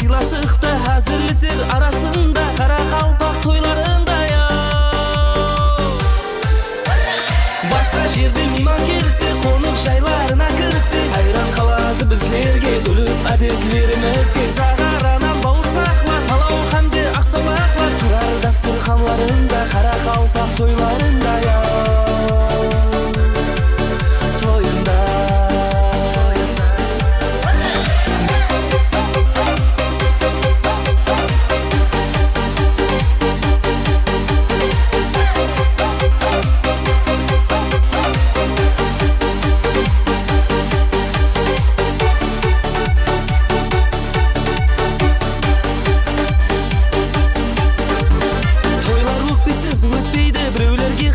сыйласықта әзірлесер арасында қара қалпақ тойларында басқа жерде мейман келсе қонақ жайларына кірсе айран қалады біздерге үліп әдетлерімізге сағаранан бауырсақлар палау һәмде ақсаулақлар тұрар дастарханларында қара қалпақ тойларында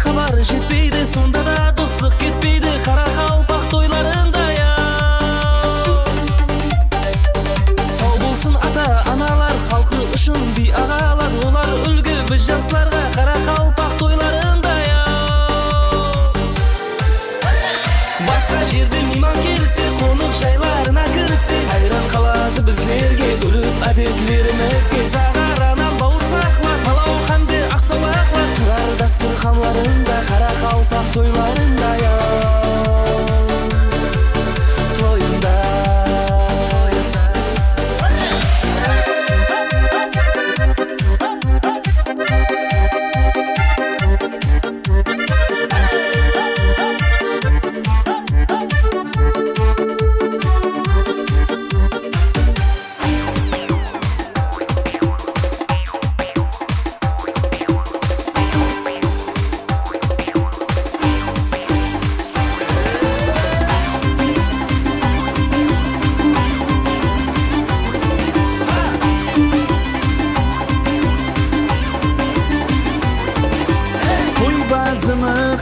хабар жетпейді, сонда да достық кетпейді қара қалпақ тойларында сау болсын ата-аналар, халқы үшін би ағалар, олар үлгі біз жастарға қара қалпақ тойларында басқа жерде мейман келсе қонақ жайларына кірсе айран қалады біздерге үліп әдетлерімізге сағаранан бауырсақлар палау һәмде ақсаулақлар тұрар дастарханларында қара қалпақ тойларында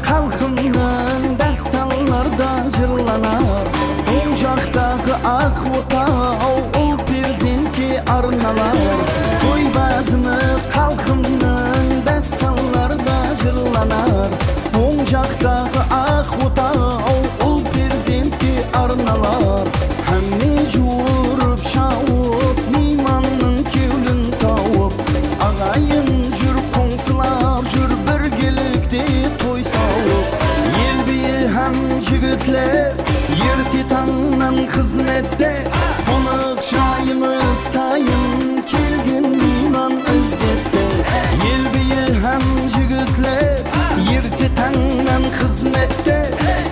халқымның дастанларда жырланар оң жақтағы ақ отау ұл перзентке арналар той базымы халқымның дастанларда жырланар оң жақтағы ақ отау ұл перзентке арналар әмме жуырып шауып мейманның кеулін тауып ағайын жүр қоңсылап жүр біргелікте той сауып ел биі һәм жігітлер ерте таңнан қызметте қонақ жайымыз тайын келген мейман ізетте ел биі һәм жігітлер ерте таңнан қызметте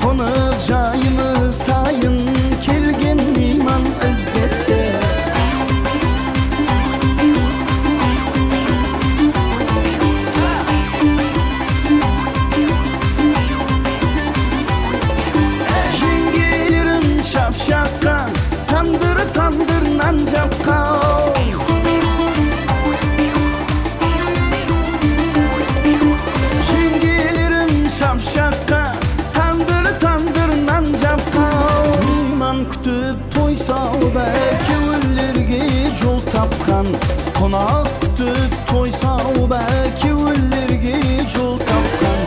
қонақ жайымыз тайын келген мейман ізетте шапқан тандыр нан жапқан жеңгелерім шапшаққан тандыр нан жапқан мейман күтіп той сауда кеуелерге жол тапқан қонақ күтіп той сауда кеуелерге жол тапқан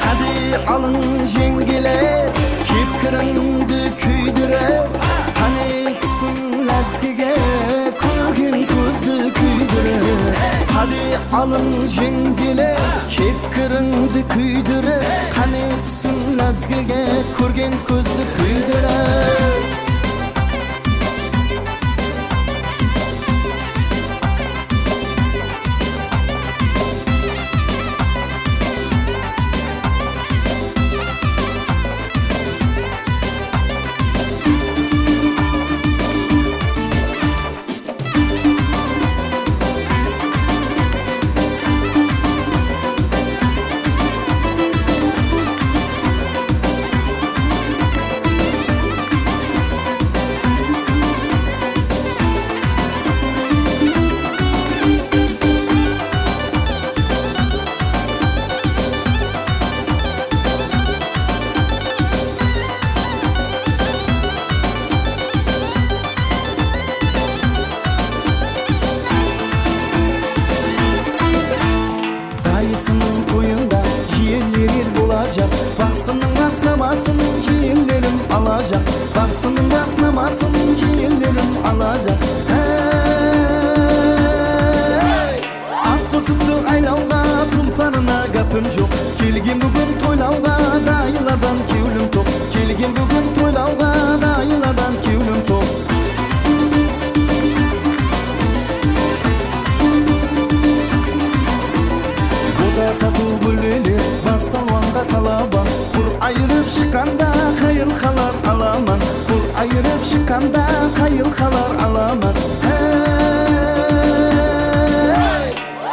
қаде алың жеңгелер кепкіріңді күйдіріп қанексің ләзгіге көрген көзді күйдіріп қаде алың жеңгелер кепкіріңді күйдіріп қанексің ләзгіге көрген көзді күйдіріп çıkkanda kayılkalar alamat.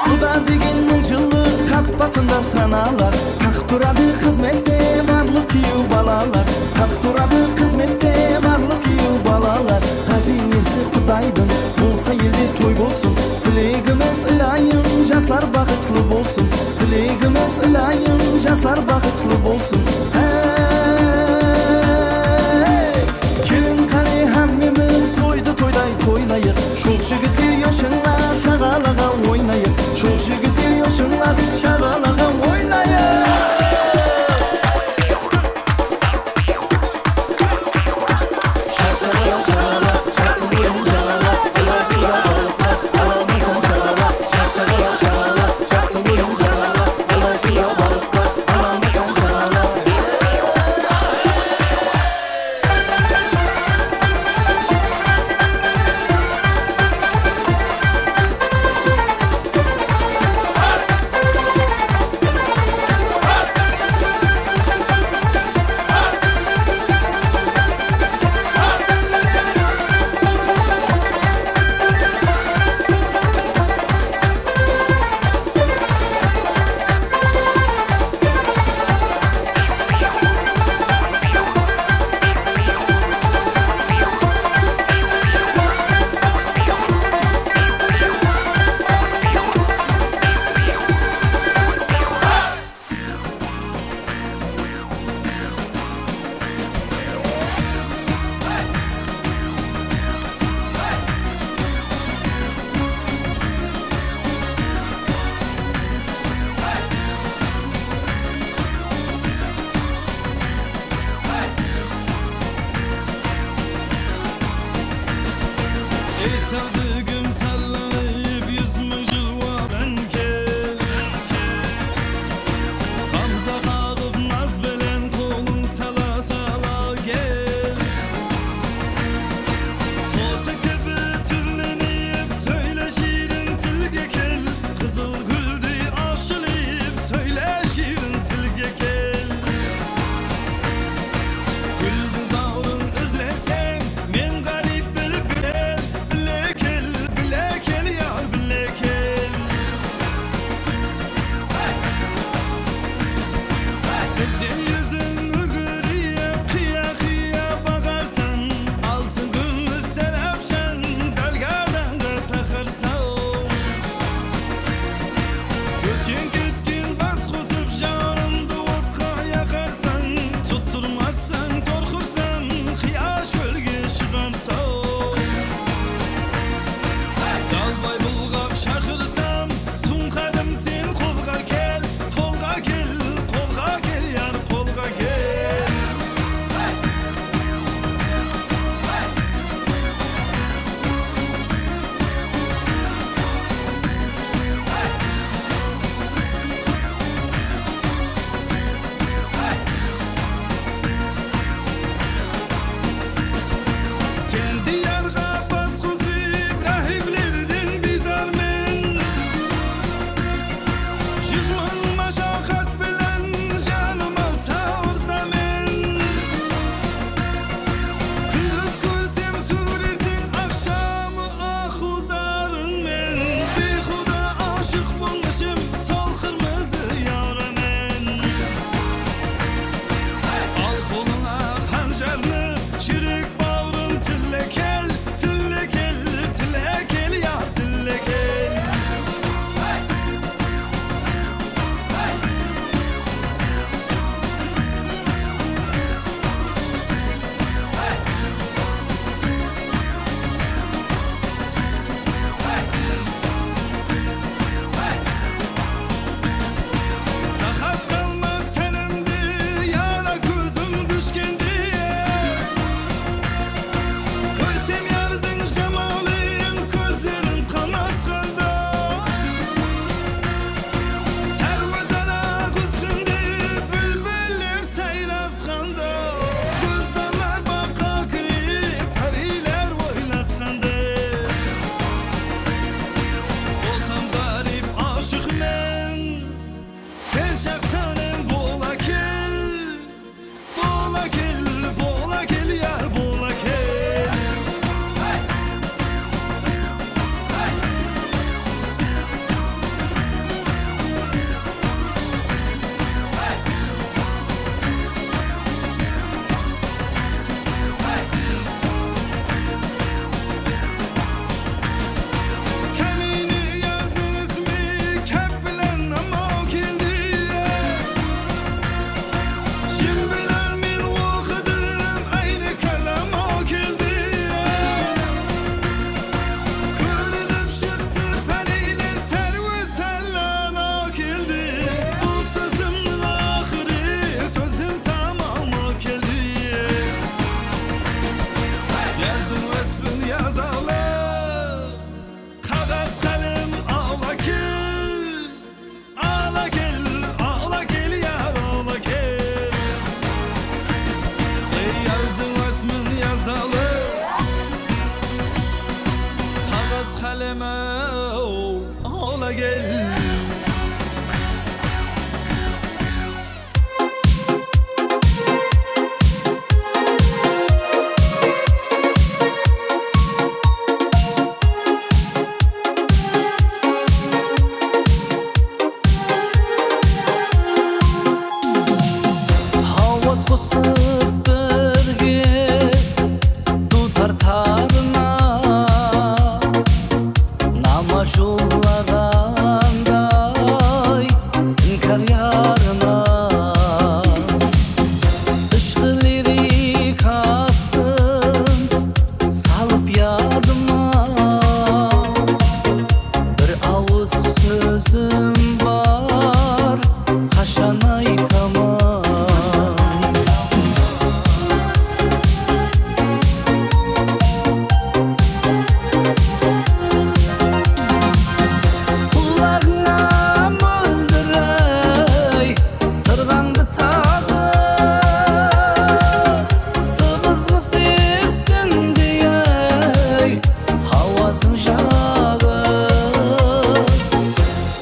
Kuda degen mıncıllık katpasında sanalar. Tak turadı hizmette barlık kiyu balalar. Tak turadı hizmette barlık kiyu balalar. Hazinesi Kudaydın bulsa yelde toy bolsun. Tilegimiz ilayim jaslar bakıtlı bolsun. Tilegimiz ilayim jaslar bakıtlı bolsun. Kelin kare hammemiz toydu toyday toylayık. Şol jigitler yoşunlar şagalaga oynayık. Şol jigitler yoşunlar şagalaga oynayık. Şagala şagala çakın boyun şagala. Alasıya balıklar alamazsan şagala. Şagala şagala çakın boyun şagala. Alasıya balıklar alamazsan şagala. Ey sevdiğim sallayıp yüzümü jılva benkel. Gamza kağıp naz belen kolun sala sala gel. Toti gibi türlenip söyle şirin tilge kel. Kızıl güldi aşılayıp söyle şirin tilge kel. Güldüz ağrın özlesen men garip bülbül lekel. eleme ola gel.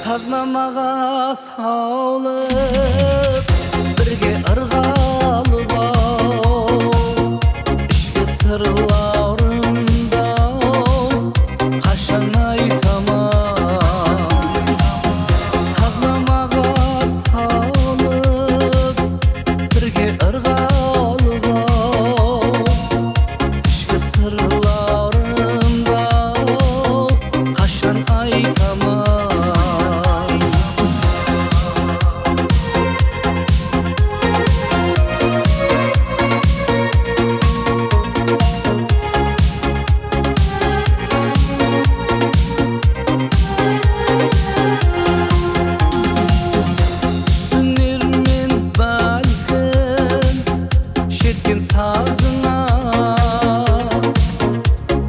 Saznamağa sağlık birge ırgalıp işke sırlarımda kaşan aytamam. Saznamağa sağlık birge ırgalıp işke sırlarımda kaşan aytamam. Sazına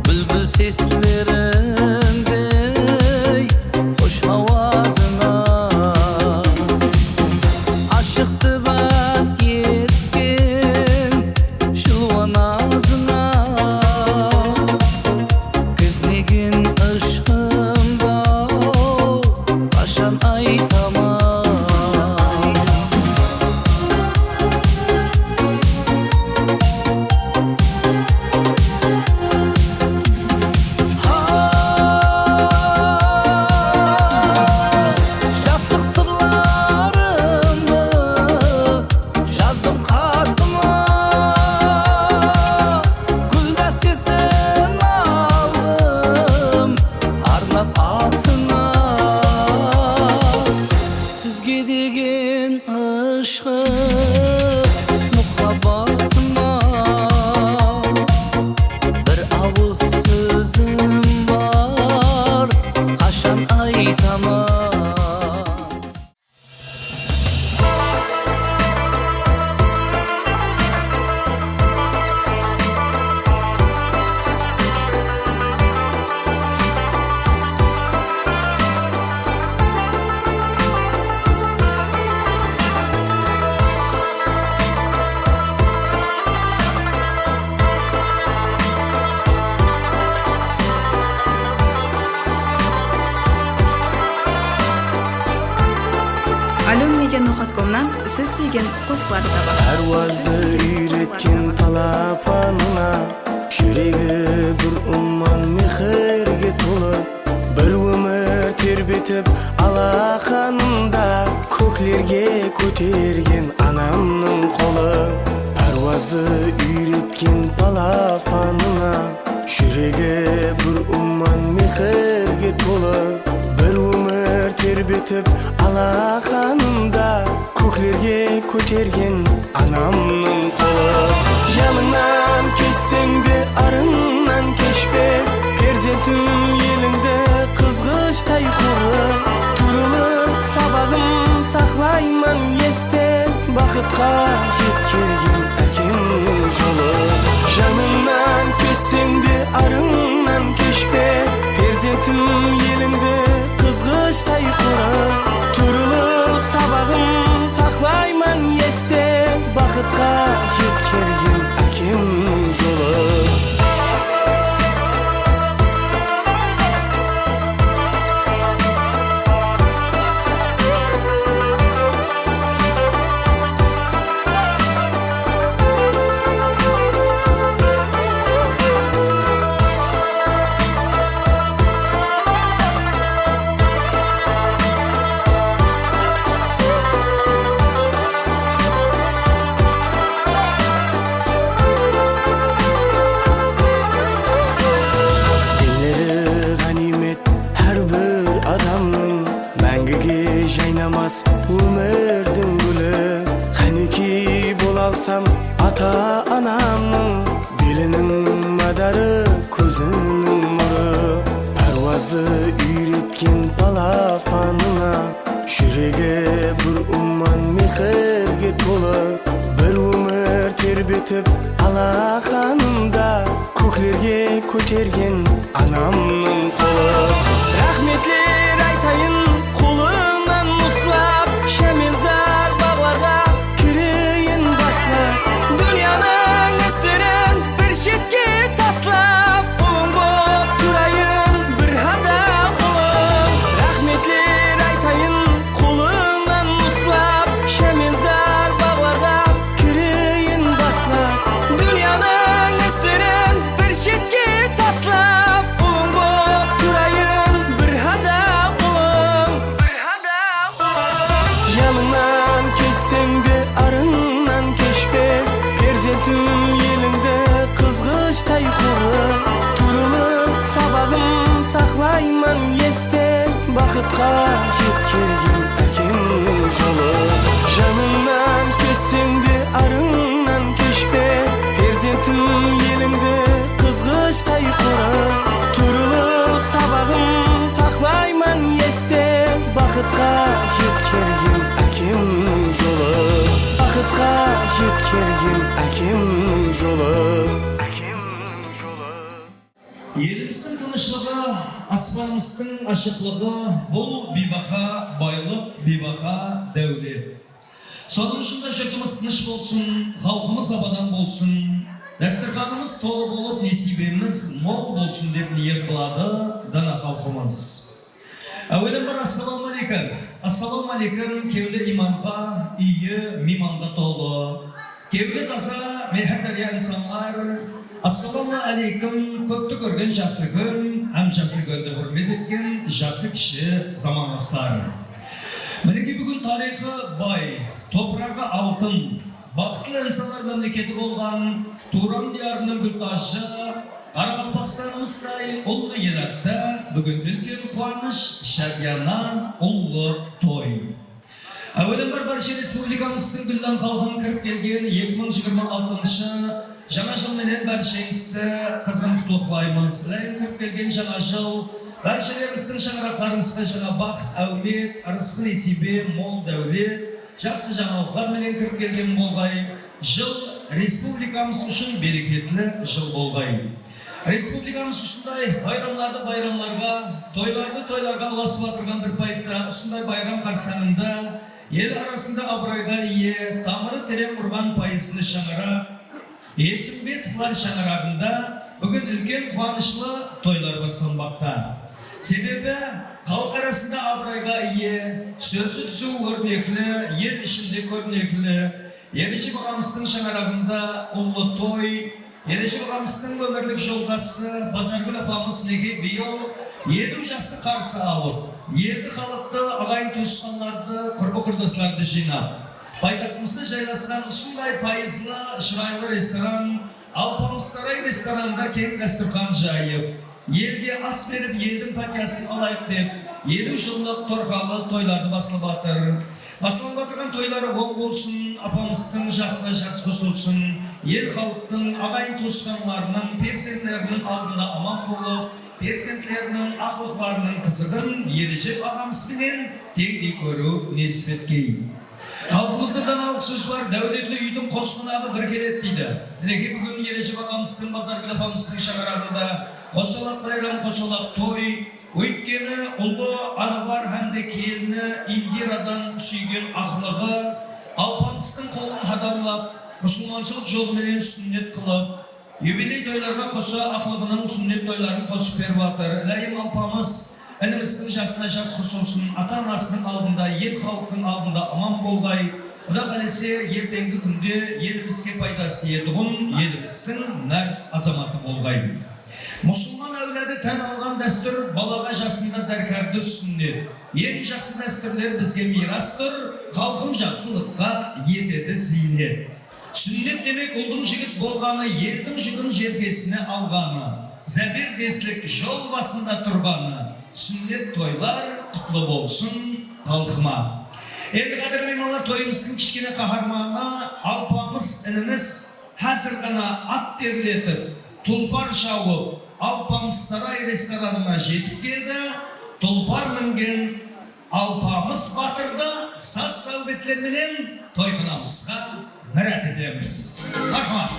bülbül seslerinde hoş havasına aşıktı ben yetkin şılvan ağzına kızligin ışkımda kaşan aytamam. Degen aşkı muhabbatıma bir avuz sözüm var kaşan aytamam. Alon Media No'xatcom'dan siz suygan qo'shiqlarni topasiz. Parvozda uyretken palapanına Şüregi bir umman mehrge to'la bir umr terbetib alaqanında ko'klarga ko'tergan anamning qo'li. Parvozda uyretken palapanına Şüregi bir umman mehrge to'la bir umr terbetib alaqanında ko'klarga ko'tergan anamning qo'li. Yanından kechsang de arından kechbe perzentim yelingda qizg'ishday quri turib sabag'im saqlayman esda baxtga yetkirgan akimning yo'li. Yanından kechsang de arından kechbe perzentim yelingda qizg'ishday quri turib sabag'im saqlayman esda baxtga yetkirgan akimning yo'li. барсам ата анамның белінің мадары көзінің нұры паруазды үйреткен балапанына жүрегі бір уман мехерге толы бір өмір тербетіп алақанында көклерге көтерген анамның қолы рахметлер айтайын қолынан ұстап шәмен зар бағларға кірейін баслап дүнияның істерін бір шетке таслап ұлың боп тұрайын бір адал ұлым рахметлер айтайын қолынан ұстап шәмен зар бағларға кірейін баслап дүнияның істерін бір шетке таслап ұлың боп тұрайын бір адал ұлым жаныңнан кешсең де арыңнан кешпе перзентім еліңді қызғыштай қоры тұрылып сабағын сақлаймын есте бақытқа жеткерген әкемнің жолы жаныңнан кешсең де арыңнан кешпе перзентім еліңді қызғыштай қоры тұрылып сабағын сақлаймын есте бақытқа жеткерген әкемнің жолы бақытқа жеткерген әкемнің жолы Еліміздің тынышлығы, аспанымыздың ашықлығы, бұл бейбақа байлық, бейбақа дәулет. Соның ішінде жұртымыз тыныш болсын, халқымыз абадан болсын, дәстүрханымыз толы болып, несібеміз мол болсын деп ниет қылады дана халқымыз. Әуелен бір ассаламу алейкум. Ассаламу алейкум кеулі иманға, үйі миманға толы. Кеулі таза, мехердария инсанлар. Ассаламу алейкум көпті көрген жасы күн, әм жасы көрді хүрмет еткен жасы кіші заманастар. Мінеке бүгін тарихы бай, топырағы алтын, бақытлы инсанлар мемлекеті болған Туран диярының гүлташы, Қарақалпақстанымыздай ұлы елатта бүгін үлкен қуаныш, шадияна, ұлы той. Әуелен барша республикамыздың гүлдан халқын кіріп келген 2026 жаңа жылменен баршаңызды қызғын құттықтаймыз. Кіріп келген жаңа жыл баршаларымыздың шаңырақтарымызға жаңа бақыт, әулет, ырысқы несібе, мол дәулет, жақсы жаңалықтарменен кіріп келген болғай. Жыл республикамыз үшін берекетлі жыл болғай. Республикамыз осындай байрамларға, тойларға ұласып отырған бір пайытта, осындай байрам қарсаңында ел арасында абыройға ие, тамыры терең ұрған пайызлы шаңырақ, Есімбетовлар шаңырағында бүгін үлкен қуанышлы тойлар басталмақта. Себебі халық арасында абыройға ие, сөзі түсу көрнеклі, ел ішінде көрнеклі, Ережеп ағамыздың шаңырағында ұлы той, Ережеп ағамыздың өмірлік жолдасы Базаргүл апамыз неге биыл 50 жасты қарсы алып, елді халықты, ағайын туысқандарды, құрбы-құрдастарды жинап, байтақтымызда жайласқан ұсындай пайызлы шырайлы ресторан, Алпамыстарай ресторанында кең дәстүрхан жайып, елге ас беріп, елдің пәтиясын алайық деп, 50 жылдық торқалы тойларды басылып батыр. Басылып батырған тойлары ол болсын, апамыздың жасына жас қосылсын, ел халықтың, ағайын туысқанларының, перзентлерінің алдында аман болып, перзентлерінің ақылықларының қызығын Ережеп ағамызбенен теңдей көру несіп еткей. Халқымызда даналық сөз бар, дәулетлі үйдің қос қонағы бір келеді дейді. Мінеке бүгін Ережеп ағамыздың, Базаргүл апамыздың шаңырағында қосалақ байрам, қосалақ той, өйткені ұлы анывар әнді келіні Индирадан сүйген ақылығы, алпамыстың қолын хадамлап, мұсылманшылық жолыменен сүннет қылып, юбилей тойларға қоса ақылығының сүннет тойларын қосып беріп жатыр. Ләйім алпамыз ініміздің жасына жас қосылсын, ата-анасының алдында, ел халқының алдында аман болғай. Құда қалесе ертеңгі күнде елімізге пайдасы тиетұғын, еліміздің нәр азаматы болғай. Мұсылман әуләді тән алған дәстүр балаға жасында дәркәрді сүннет. Ең жақсы дәстүрлер бізге мирастыр, халқым жақсылыққа етеді зейнет. Сүннет демек ұлдың жігіт болғаны, елдің жүгін жеркесіне алғаны, зәбір деслік жол басында тұрғаны. Сүннет тойлар құтлы болсын халқыма. Endi qadrli mehmonlar, to'yimizning kichkina qahramoni Alpamiz inimiz hazır gana at terletib, tulpar şavib, Alpamiz saray restoranına yetib keldi. Tulpar mingan Alpamiz Batır'da saz savbetleri bilen to'yxonamizga mirat etamiz. Marhamat.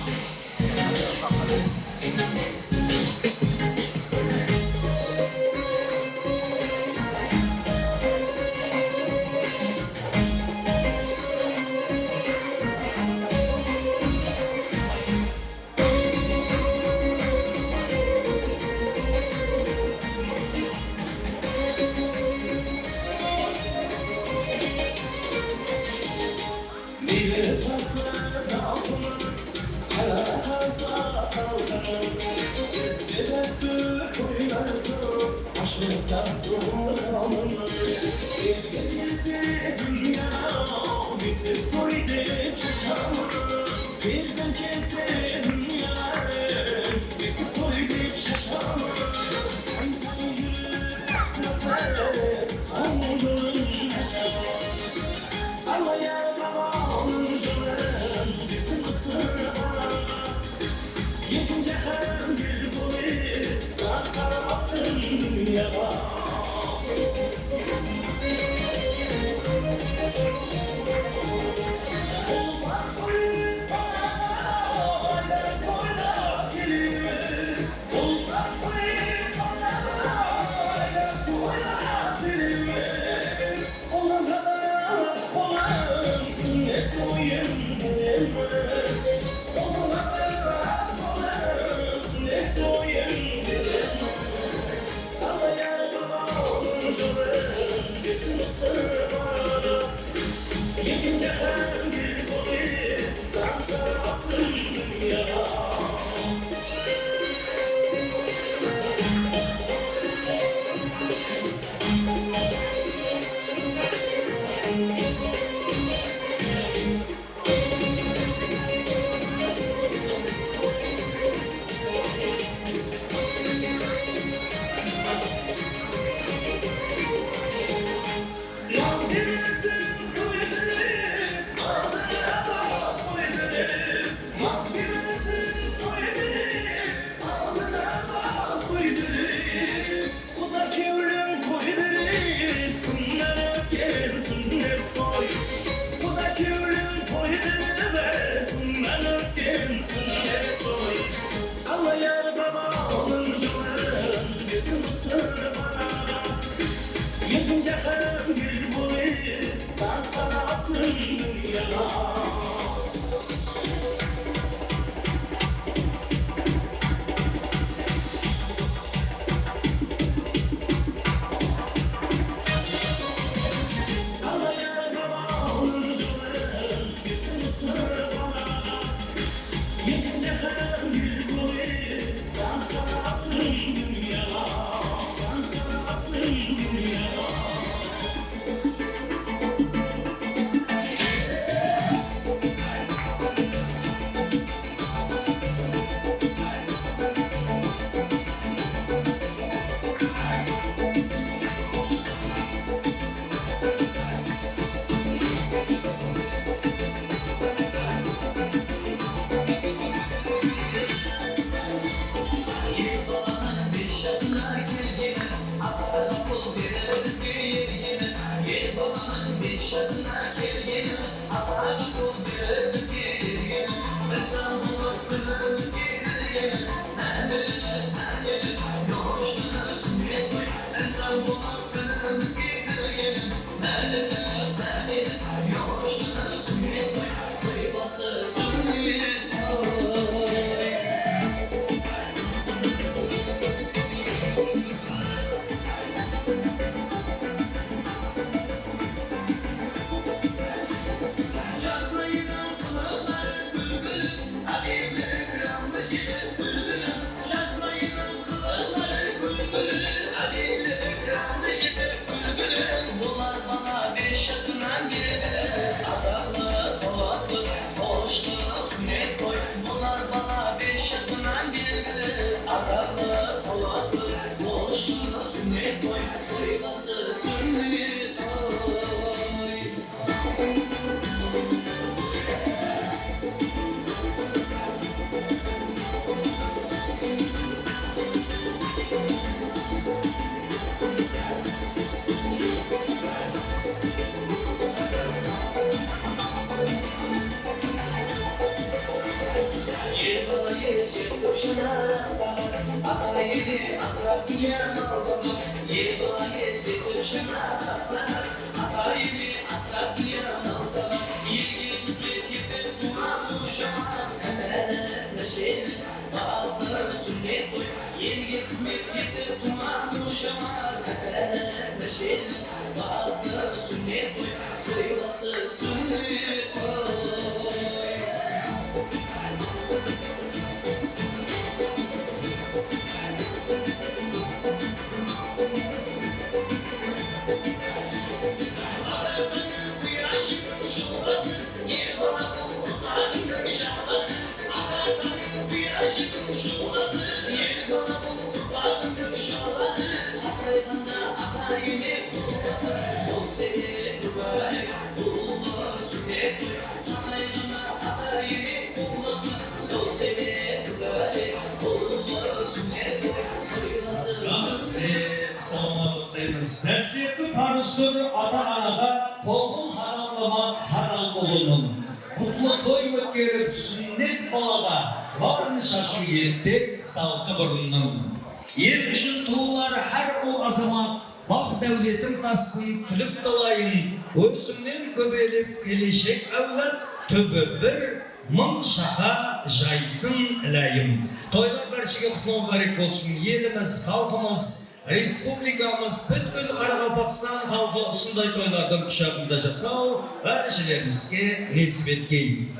Zesiyetli parusur ata-anaga toğun haramlama haram olunun. Kutlu toy ötkerip sünnet balada varını şaşı yetti saltı burunun. Yer için tuğular her o azamat bak devletin tassın külüp dolayın. Özümden köbelip gelişek evlat töbü bir mın şaka jaysın ilayım. Toylar barışıga kutlu barek olsun. Yerimiz, halkımız, Respublikamız bütkül Qaraqalpaqiston halkı usunday toylardan kuşağında jasao barışılarımızga nesip etkeyin.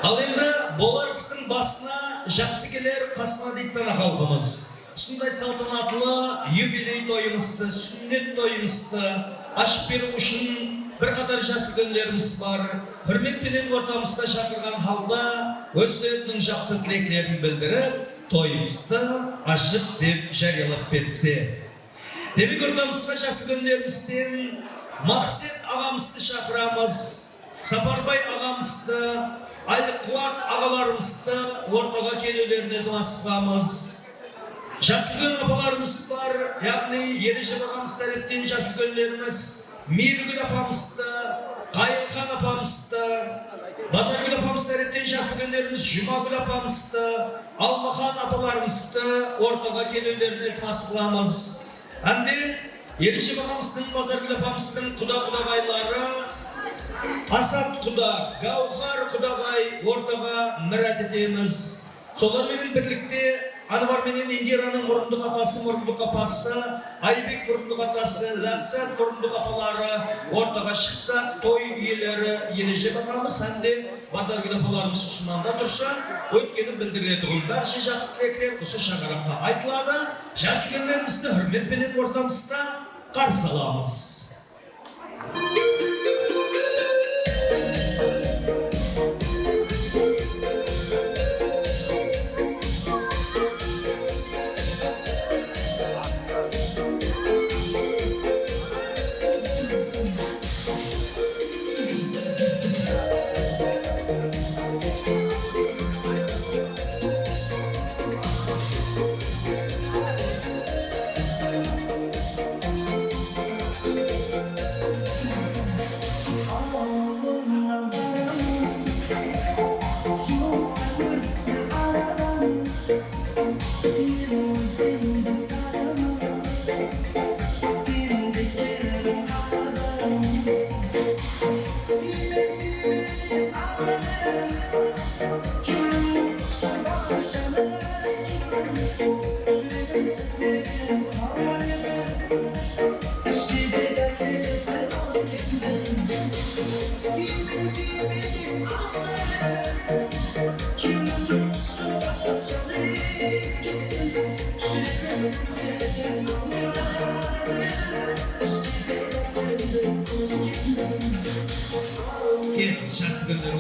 Al endi bolaristің basına жақсы келер қасына deyip halkımız. Sunday saltanatlı юбилей toyımızdı, sünnet toyımızdı, açıp беру үшін bir kadar jaslı günlerimiz var. Hürmetpenen ortamızda şakırgan halda özlerinin жақсы tileklerini bildirip toyımızdı açıp dep jariyalap berse. Demek ortamızda jaslı günlerimizden Maqsat ağamızды şakıramız, Saparбай ağamızdı, Aylıqуат ağalarımızdı ortaga kelülerini duasıqamız. Jaslı gün apalarımız var, yani Yerişep ağamız taraftan jaslı günlerimiz, Mirgül apamızdı, Qayılxan apamızdı, Bazargül apamız taraftan jaslı günlerimiz, Jumagül apamızdı, Almaxan apalarımızdı ortaga kelülerini iltimasıqamız. Endi Yerişep ağamızın, Bazargül apamızın kuda-kudagayları, Asat kuda, Gavhar kudagay ortaga mirat etemiz. Solar menen birlikte Anvar menen Indiraның murunduk apası, murunduk apası, Aybek murunduk atası, Lassat murunduk apaları ortaga çıksa, toy üyeleri Yerişep ağamız, endi Bazargül apalarımız usunanda tursa, ötkeni bildirilediğin barcha жақсы tilekler usu şagaramda aytılады. Jaslı günlerimizde hürmet menen ortamızda qarşı alamız.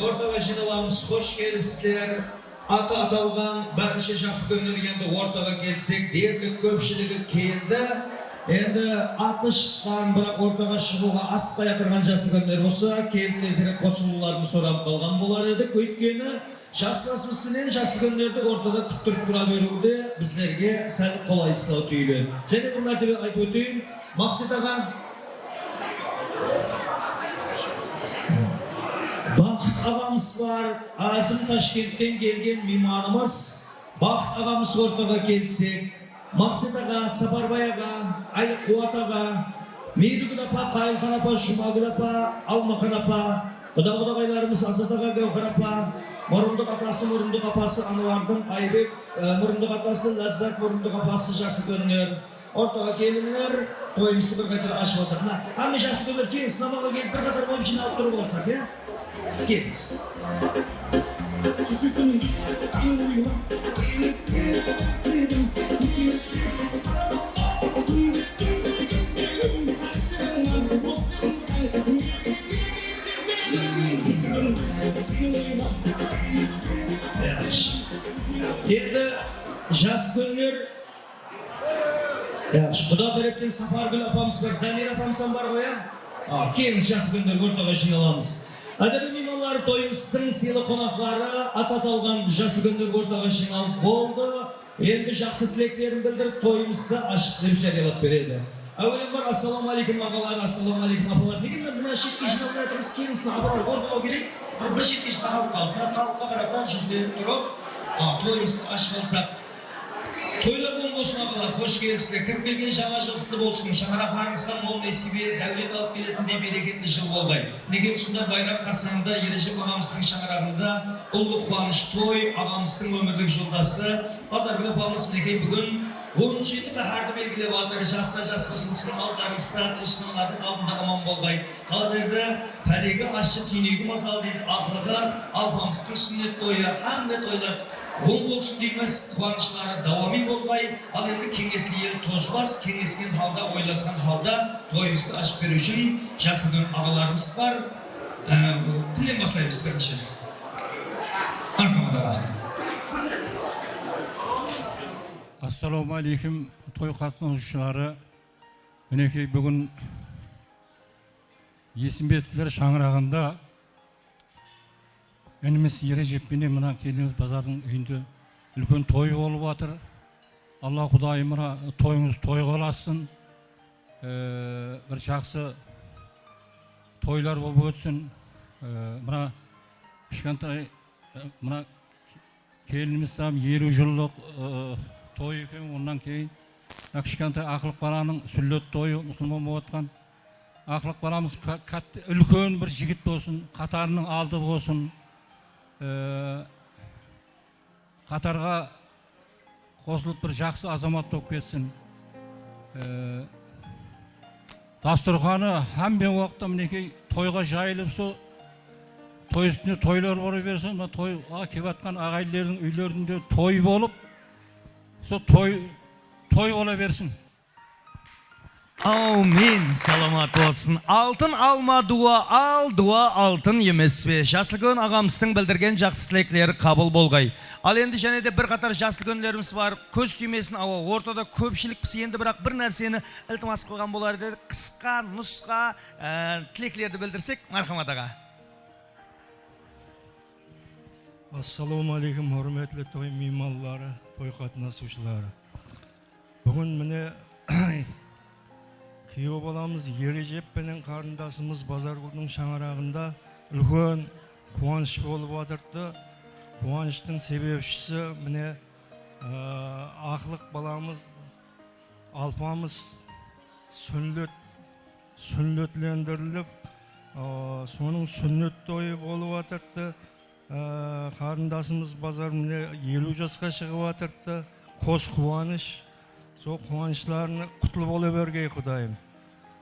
Ortaga jinalamız, hoş gelipsizler. Ata ataugan barcha jaslı günler endi ortaga kelsek, derlik köpçüligi keldi. Endi 60dan biroq ortaga çıkууга aspaya turgan jaslı günler bolsa, kelip tezirek qo'shilularini so'rab qolgan bo'lar edik. Ötkeni jaslasımız bilen jaslı günlerde ortada kutturup tura beruvdi bizlerge sal qolaysızlık tuyuladi. Және bu mertebe aytib o'tayım, Maqsat ağa Baxt ağamız var, Azim Taşkent'ten gelgen mimarımız. Бақыт ағамыз ортаға келсек, Мақсат аға, Сапарбай аға, Айлы Қуат аға, Мейдігүл апа, Қайылхан апа, Жұмагүл апа, Алмақан апа, құда-құдағайларымыз Азат аға, Гауһар апа, Мұрындық атасы, Мұрындық апасы Ануардың, Айбек, Мұрындық атасы Ләззат, Мұрындық апасы Жасылкөнер. Ортаға келіңдер, тойымызды бір қайтар ашып алсақ. Қамы Жасылкөнер, келіңіз, намаға келіп бір қатар болып жиналып тұрып алсақ, е? Келіңіз. Енді Жасылкөнер, құда тараптан Сапаргүл апамыз бар, Замир апамыз бар ғой, келіңіз Жасылкөнер ортаға жиналамыз. Әділі меймандар, тойымыздың сыйлы қонақтары ат аталған Жасылкөнер ортаға жиналып болды. Енді жақсы тілектерін білдіріп, тойымызды ашық деп жариялап береді. Әуелен бар, ассаламу алейкум ағалар, ассаламу алейкум апалар. Неге мен мына шетке жиналмай отырмыз, келіңізді апалар орындау керек. Бір шетке жиналып қалып, халыққа қарата жүздерін тұрып, тойымызды ашып алсақ. Тойлар оң болсын ағалар, қош келіпсіздер. Кіріп келген жаңа жыл құтты болсын. Шаңырақтарыңызға мол несібе, дәулет алып келетіндей берекетті жыл болғай. Неге осында байрақ қарсаңында Ережеп ағамыздың шаңырағында ұлы қуаныш той, ағамыздың өмірлік жолдасы. Базаргүл апамыз мінекей бүгін 17 бәһәрді белгілеп жатыр. Жасқа жас қосылсын, алдарыңызда туысқандардың алдында аман болғай. Қала берді, пәлегі ащы түйнегі мазал дейді. Ақылға алпамыстың сүннет тойы, һәмме тойлар оң болсын дейміз, қуанышлары дауами болғай. Ал енді кеңеслі ел тозбас, кеңескен халда, ойласқан халда тойымызды ашып беру үшін Жасылкөнер ағаларымыз бар. Кімнен бастаймыз бірінші? Арқамадаға. Ассаламу алейкум, той қатысушылары. Мінекей бүгін Есімбетовтер шаңырағында ініміз Ережеппенен мына келдіңіз базардың үйінде үлкен той болып жатыр. Алла Құдайым тойыңыз тойға оласын. Бір жақсы тойлар болып өтсін. Мына кішкентай мына келініміз 50 жылдық той екен, ондан кейін кішкентай ақылық баланың сүллет тойы мұсылман болып отқан. Ақылық баламыз үлкен бір жігіт болсын, қатарының алды болсын, қатарға қосылып бір жақсы азамат болып кетсін. Дастұрханы һәмбен уақытта мінекей тойға жайылып, сол той үстіне тойлар бола берсін, той келіп жатқан ағайлардың үйлерінде той болып, сол той бола берсін. Аумин, саламат болсын. Алтын алма дуа ал, дуа алтын емес бе. Жасылкөн ағамыздың білдірген жақсы тілектері қабыл болғай. Ал енді және де бір қатар Жасылкөнлеріміз бар. Көз түймесін ауа, ортада көпшілік пісі, енді бірақ бір нәрсені ілтимас қылған болар деді. Қысқа, нұсқа тілеклерді білдірсек, мархамат аға. Ассаламу алейкум, құрметті той меймандары, той қатынасушылары. Бүгін міне күйеу баламыз Ережеппенен қарындасымыз Базаргүлдің шаңырағында үлкен қуаныш болып жатырды. Қуаныштың себепшісі міне ақылық баламыз Алпамыз сүннетлендіріліп, соның сүннет тойы болып жатырды. Қарындасымыз Базар міне 50 жасқа шығып жатырды. Қос қуаныш, сол қуанышларына құтлы бола бергей Құдайым.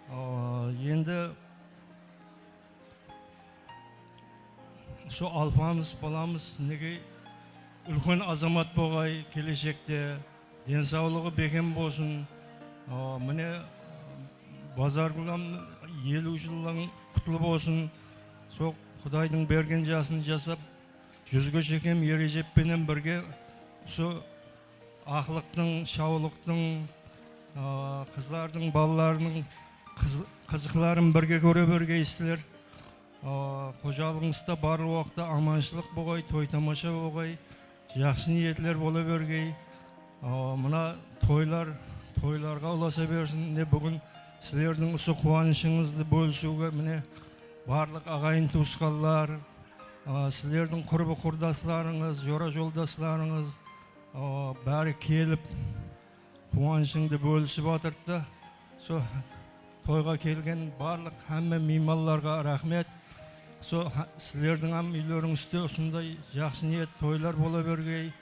Енді сол Алпамыз баламыз неге үлкен азамат болғай, келешекте денсаулығы бекем болсын. Міне Базаргүлім 50 жылдан құтлы болсын. Сол Құдайдың берген жасын жасап, жүзге шекем Ережеппенен бірге сол ақылықтың, шаулықтың, қыздардың, балаларының қызықларын бірге көре берге естілер. Қожалығыңызда бар уақытта аманшылық болғай, той тамаша болғай, жақсы ниетлер бола бергей. Мына тойларға ұласа берсін. Бүгін сіздердің осы қуанышыңызды бөлісуге міне барлық ағайын туысқандар, сіздердің құрбы құрдастарыңыз, жора жолдастарыңыз, бәрі келіп қуанышыңды бөлісіп отырды. Со тойға келген барлық hamma мейманларға рахмет. Со сіздердің үйлеріңізде осындай жақсы ниет тойлар бола бергей.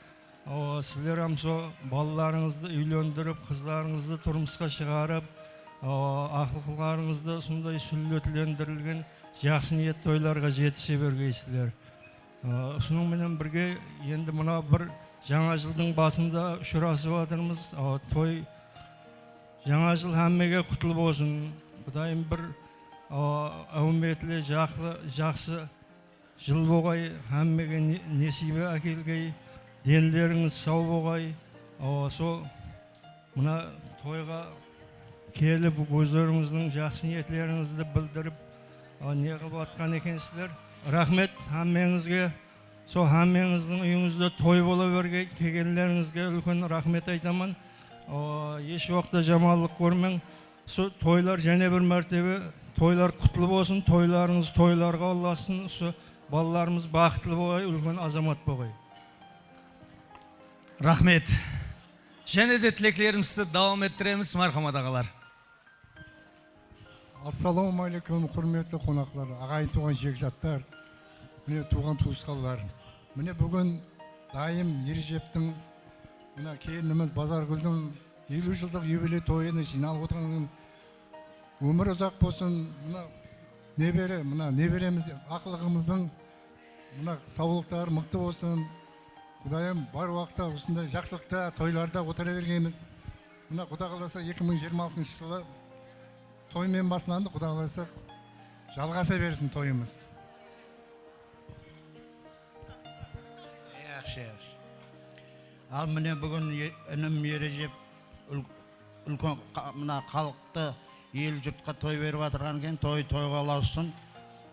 Сіздер со балаларыңызды үйлендіріп, қыздарыңызды тұрмысқа шығарып, ақылқыларыңызды осындай сүллетлендірілген жақсы ниет тойларға жетісе бергейсіздер. Сонымен бірге енді мына бір жаңа жылдың басында ұшырасып жатырмыз. Той жаңа жыл hammaga құтлы болсын. Құдайым бір әуметлі жақсы жыл болғай, hammaga несібе әкелгей, денлеріңіз сау болғай. Со мына тойға келіп өздеріңіздің жақсы ниеттеріңізді білдіріп не қылып жатқан екенсіздер. Рахмет hammangizga. Со hammangizдің үйіңізде той бола берге келгендеріңізге үлкен рахмет айтамын. Еш уақытта жамандық көрмең. Со тойлар және бір мәртебе тойлар құтлы болсын, тойларыңыз тойларға ұласын, балаларымыз бақытлы болғай, үлкен азамат болғай. Рахмет. Және де тілектерімізді давам еттіреміз, мархамат ағалар. Ассалаумағалейкум, құрметті қонақтар, ағайын туған жекжаттар, міне туған туысқандар. Міне бүгін дайым Ережептің, мына келініміз Базаргүлдің 50 жылдық юбилей тойыны жиналып отырған. Өмір ұзақ болсын, мына небереміз, ақылығымыздың мына саулықтар мықты болсын. Құдайым бар уақытта осындай жақсылықта тойларда отыра бергенбіз. Мына Құда қаласа 2026 жылы тоймен басланды, Құда қаласа жалғаса берсін тойымыз. Yaxshi. Ал міне бүгін інім Ережеп үлкен мына халықты ел жұртқа той беріп жатырған екен, тойға ұлассын.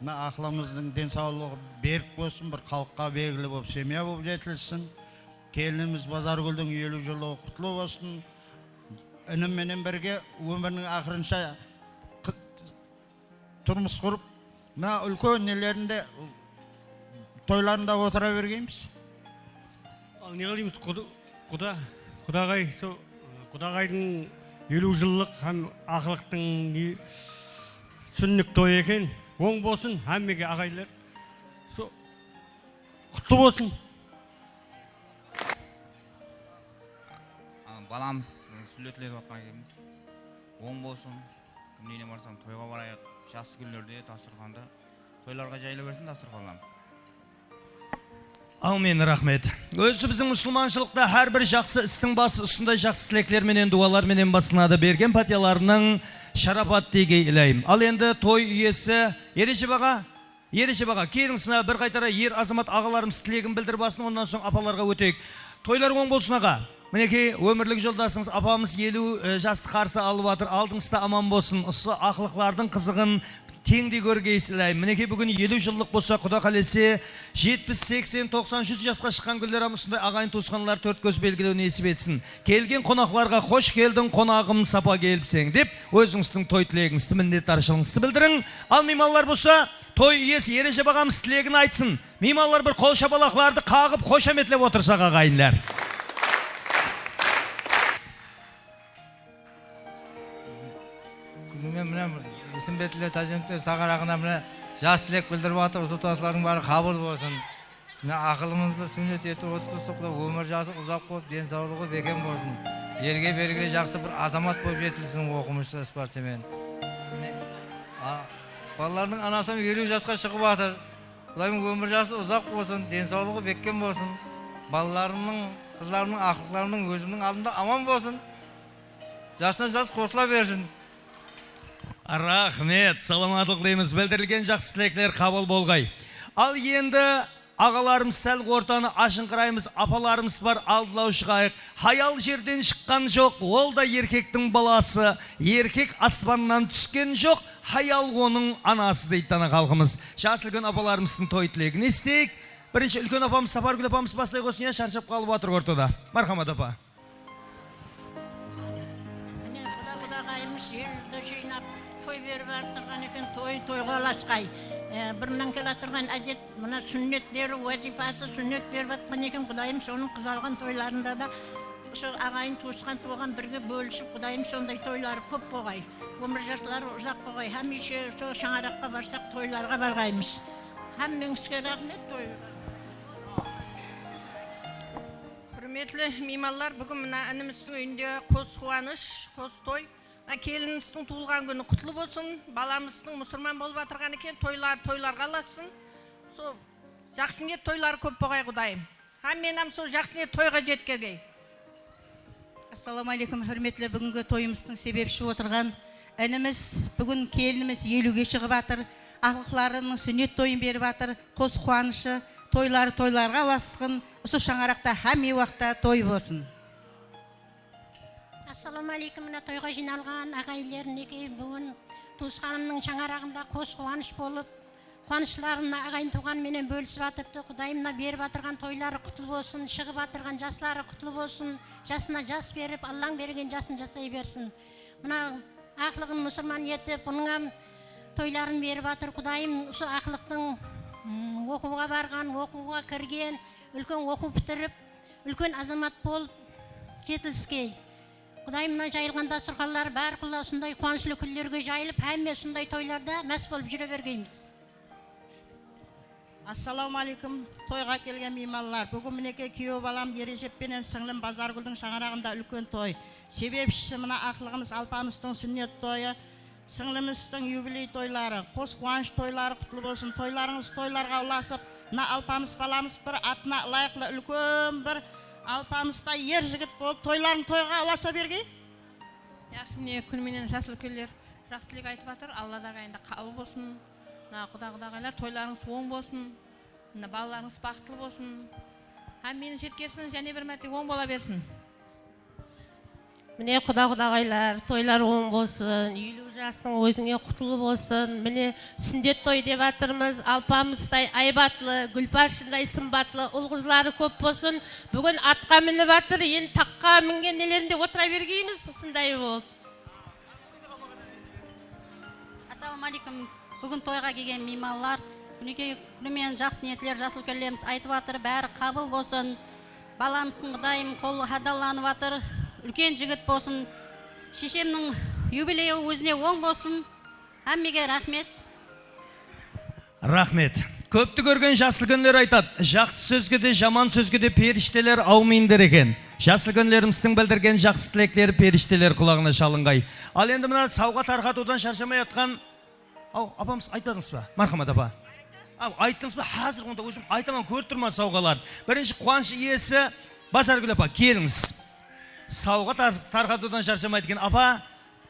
Мына ақылымыздың денсаулығы берік болсын, бір халыққа белгілі болып, семья болып жетілсін. Келініміз Базаргүлдің 50 жылы құтлы болсын. Інімменен бірге өмірінің ақырынша тұрмыс құрып, мына үлкен нелерінде тойларында отыра бергенбіз. Ал не қылымыз Құдағайдың 50 жылдық һәм ақылықтың сүннік той екен. Оң болсын, hammaga ағайлар. Құтты болсын. Баламыз сүлетлеп жатқан екенбіз. Оң болсын. Кім үйіне барсам тойға барайық. Жақсы күндерде дастарханда тойларға жайыла берсін дастарханнан. Аумин, рахмет. Өзі біздің мұсылманшылықта әрбір жақсы істің басы ұсындай жақсы тілектерменен, дуаларменен басынады берген патияларының шарапат деге илайым. Ал енді той үйесі Ережеп аға, келіңіз мына бір қайтара азамат ағаларымыз тілегін білдір басын, ондан соң апаларға өтейік. Тойлар оң болсын аға. Мінекей өмірлік жолдасыңыз апамыз 50 жасты қарсы алып жатыр, алдыңызда аман болсын. Осы ақылықлардың қызығын теңдей көргейсіләй. Мінекей бүгін 50 жылдық болса, Құда қалесе 70, 80, 90, 100 жасқа шыққан гүлдерім ұсындай ағайын туысқанлар төрт көз белгілеу несіп етсін. Келген қонақларға қош келдің, қонағым сапа келіпсең деп, өзіңіздің той тілегіңізді, міндеттаршылыңызды білдірің. Ал мейманлар болса, той иесі Ережеп ағамыз тілегін айтсын. Мейманлар бір қол шапалақларды қағып, қошаметлеп отырсақ ағайындар. Исімбетлі тәжініктер сағарағына міне жас тілек білдіріп атыр, ұзытасылардың бары қабыл болсын. Міне ақылымызды сүннет етіп отқысықлы, өмір жасы ұзақ болып, денсаулығы бекен болсын. Елге белгілі жақсы бір азамат болып жетілсін оқымышты спортсмен. Балалардың анасы 50 жасқа шығып атыр. Бұлайым өмір жасы ұзақ болсын, денсаулығы бекен болсын. Балаларымның, қызларымның, ақыларымның өзімнің алдында аман болсын. Жасына жас қосыла берсін. Рахмет, саламатлық дейміз. Білдірілген жақсы тілектер қабыл болғай. Ал енді ағаларымыз сәл ортаны ашыңқыраймыз, апаларымыз бар алдылау шығайық. Хаял жерден шыққан жоқ, ол да еркектің баласы. Еркек аспаннан түскен жоқ, хаял оның анасы дейді тана халқымыз. Жас үлкен апаларымыздың той тілегін естейік. Бірінші үлкен апамыз Сапаргүл апамыз басылай қосын, шаршап қалып атыр ортада. Мархамат апа. той беріп тұрған екен, тойға аласқай. Бұрыннан келе тұрған әдет, мына сүннет беру вазифасы, сүннет беріп жатқан екен. Құдайым соның қызалған тойларында да сол ағайын туысқан туған бірге бөлісіп, Құдайым сондай тойлары көп болғай. Өмір жастары ұзақ болғай. Хәмеше сол шаңыраққа барсақ тойларға барғаймыз. Хәммеңізге рахмет тойларға. Құрметлі меймандар, бүгін мына ініміздің үйінде қос қуаныш, қос той. Келініміздің туылған күні құтлы болсын, баламыздың мұсылман болып жатырған екен, тойларға аласың. Сол жақсыңе тойлары көп болғай Құдайым. Мен сол жақсыңе тойға жеткергей. Ассаламалейкум, хүрметлі бүгінгі тойымыздың себепші отырған ініміз, бүгін келініміз 50-ге шығып жатыр, ақылықларының сүннет тойын беріп жатыр, қос қуанышы, тойларға аласың, осы шаңарақта һәм уақытта той болсын. Ассаламалейкум, мына тойға жиналған ағайлерінеке бүгін туысқанымның шаңарағында қос қуаныш болып, қуанышларына ағайын туған менен бөлісіп жатырды. Құдайымна беріп жатырған тойлары құтлы болсын, шығып жатырған жастары құтлы болсын, жасына жас беріп, Аллаң берген жасын жасай берсін. Мына ақылығын мұсылман етіп, бұныңа тойларын беріп жатыр. Құдайым осы ақылықтың оқуға барған, оқуға кірген, үлкен оқу бітіріп, үлкен азамат болып жетіліскей. Құдайымна жайылған дастұрханлар бәр құлла сондай қуанышлы күндерге жайылып, әмме сондай тойларда мәс болып жүре бергейміз. Ассаламалейкум, тойға келген меймандар. Бүгін мінеке күйеу балам Ережеп пенен сіңлім Базаргүлдің шаңырағында үлкен той. Себепшісі мына ақылығымыз Алпамыстың сүннет тойы, сіңліміздің юбилей тойлары, қос қуаныш тойлары құтлы болсын. Тойларыңыз тойларға ұласып, мына Алпамыс баламыз бір атына лайықлы үлкен бір Алпамыста ер жігіт болып, тойларын тойға аласа бергей? Яқшы, күніменен жасыл көйлер жақсылық айтып жатыр. Аллада қайында қабыл болсын. Құдағайлар тойларыңыз оң болсын. Балаларыңыз бақытлы болсын. Һәм мені жеткесін және бір мәрте оң бола берсін. Міне құдағайлар, тойлар оң болсын, 50 жасың өзіңе құтлы болсын. Міне сүндет той деп жатырмыз, Алпамыстай айбатлы, Гүлпаршындай сымбатлы, ұл-қызлары көп болсын. Бүгін атқа мініп жатыр, енді таққа мінген нелерінде отыра бергейміз, осындай болып. Ассаламалейкум, бүгін тойға келген меймандар, күнімен жақсы ниеттер, жасыл көйлеріміз айтып жатыр, бәрі қабыл болсын. Баламыздың Құдайым қолы хадаланып жатыр. Үлкен жігіт болсын, шешемнің юбилейі өзіне оң болсын. Әммеге рахмет. Рахмет. Көпті көрген жасыл күндер айтады. Жақсы сөзге де, жаман сөзге де періштелер ауминдер екен. Жасыл күндеріміздің білдірген жақсы тілектері періштелер құлағына шалынғай. Ал енді мына сауға тарқатудан шаршамай атқан, апамыз айтадыңыз ба? Мархамат апа. Айттыңыз ба? Қазір онда өзім айтаман көріп тұрма сауғалар. Бірінші қуаныш иесі Базаргүл апа, келіңіз. Сауға тарқатудан шаршамайды екен. Апа,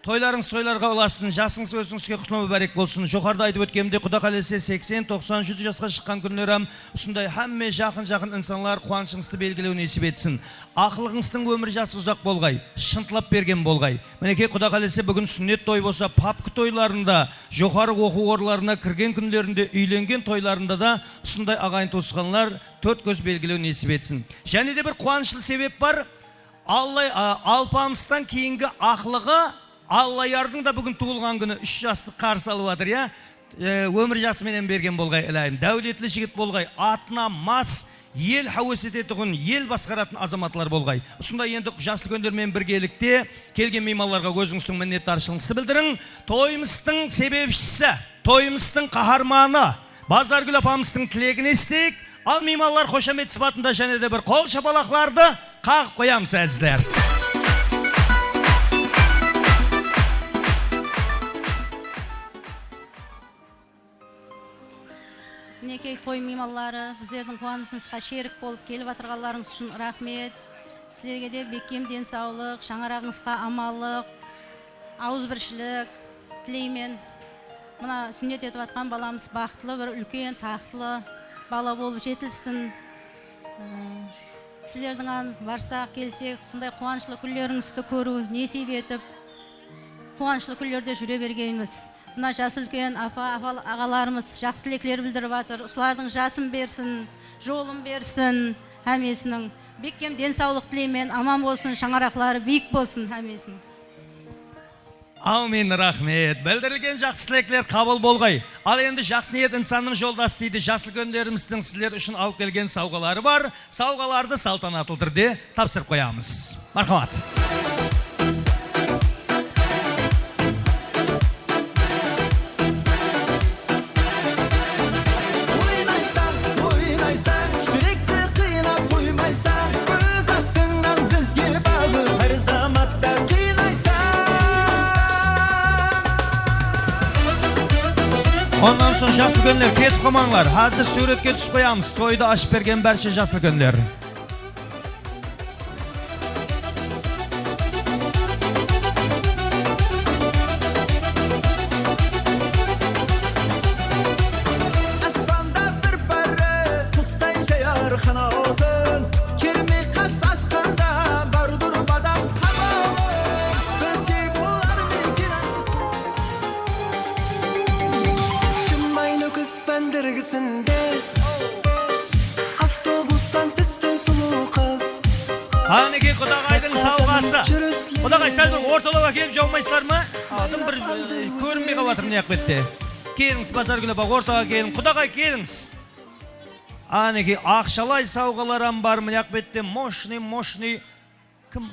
тойларыңыз тойларға ұласын, жасыңыз өзіңізге құтлы мүбәрек болсын. Жоғарыда айтып өткенімде Құда қаласа 80, 90, 100 жасқа шыққан күндерім, осындай һәмме жақын инсанлар қуанышыңызды белгілеу несіп етсін. Ақылыңыздың өмір жасы ұзақ болғай, шынтылап берген болғай. Мінекей Құда қаласа бүгін сүннет той болса, папкы тойларында, жоғары оқу орындарына кірген күндерінде, үйленген тойларында да осындай ағайын туысқанлар төрт көз белгілеу несіп етсін. Және де бір қуанышлы себеп бар. Алпамыстан кейінгі ақылығы Аллаярдың да бүгін туылған күні 3 жастық қарсы алып жатыр, өмір жасыменен берген болғай әлайым. Дәулетлі жігіт болғай, атына мас, ел хауесет етіғын, ел басқаратын азаматлар болғай. Осындай енді жасыл көндермен біргелікте келген мейманларға өзіңіздің міннеттаршылығыңызды білдірің. Тойымыздың себепшісі, тойымыздың қаһарманы Базаргүл апамыздың тілегін естейік. Ал мейманлар қошамет сыпатында және де бір қол шапалақларды қағып қоямыз әзіздер. Мінекей той мейманлары, біздердің қуанышымызға шерік болып келіп отырғандарыңыз үшін рахмет. Сіздерге де бекем денсаулық, шаңырағыңызға амалық, ауызбіршілік тілеймін. Мына сүннет етіп жатқан баламыз бақытлы, бір үлкен, тақтылы бала болып жетілсін. Сіздердің барсақ, келсек, сондай қуанышлы күндеріңізді көру несіп етіп, қуанышлы күндерде жүре бергейміз. Мына жасы үлкен ағаларымыз жақсы тілектер білдіріп жатыр. Осылардың жасын берсін, жолын берсін, әмесінің. Бекем денсаулық тілеймен, аман болсын, шаңырақлары биік болсын, әмесінің. Amin, рахмет. Білдірілген жақсы тілектер қабыл болғай. Ал енді жақсы ниет инсанның жолдасы дейді. Жасыл күндеріміздің сіздер үшін алып келген сауғалары бар. Сауғаларды салтанатты түрде тапсырып қоямыз. Мархамат. Ondan soң жасыл күндер кетіп қалмаңдар. Hazır суретке түсіп қоямыз. Тойды ашып берген барша жасыл күндер. Анеке құдағайдың сауғасы. Құдағай сәл бір орталауға келіп жаумайсыздар ма? Адым бір көрінмей қалатыр міне ақбетте. Келіңіз базар күні бақ ортаға келің. Құдағай келіңіз. Анеке ақшалай сауғаларам бар міне ақбетте. Мощный. Кім?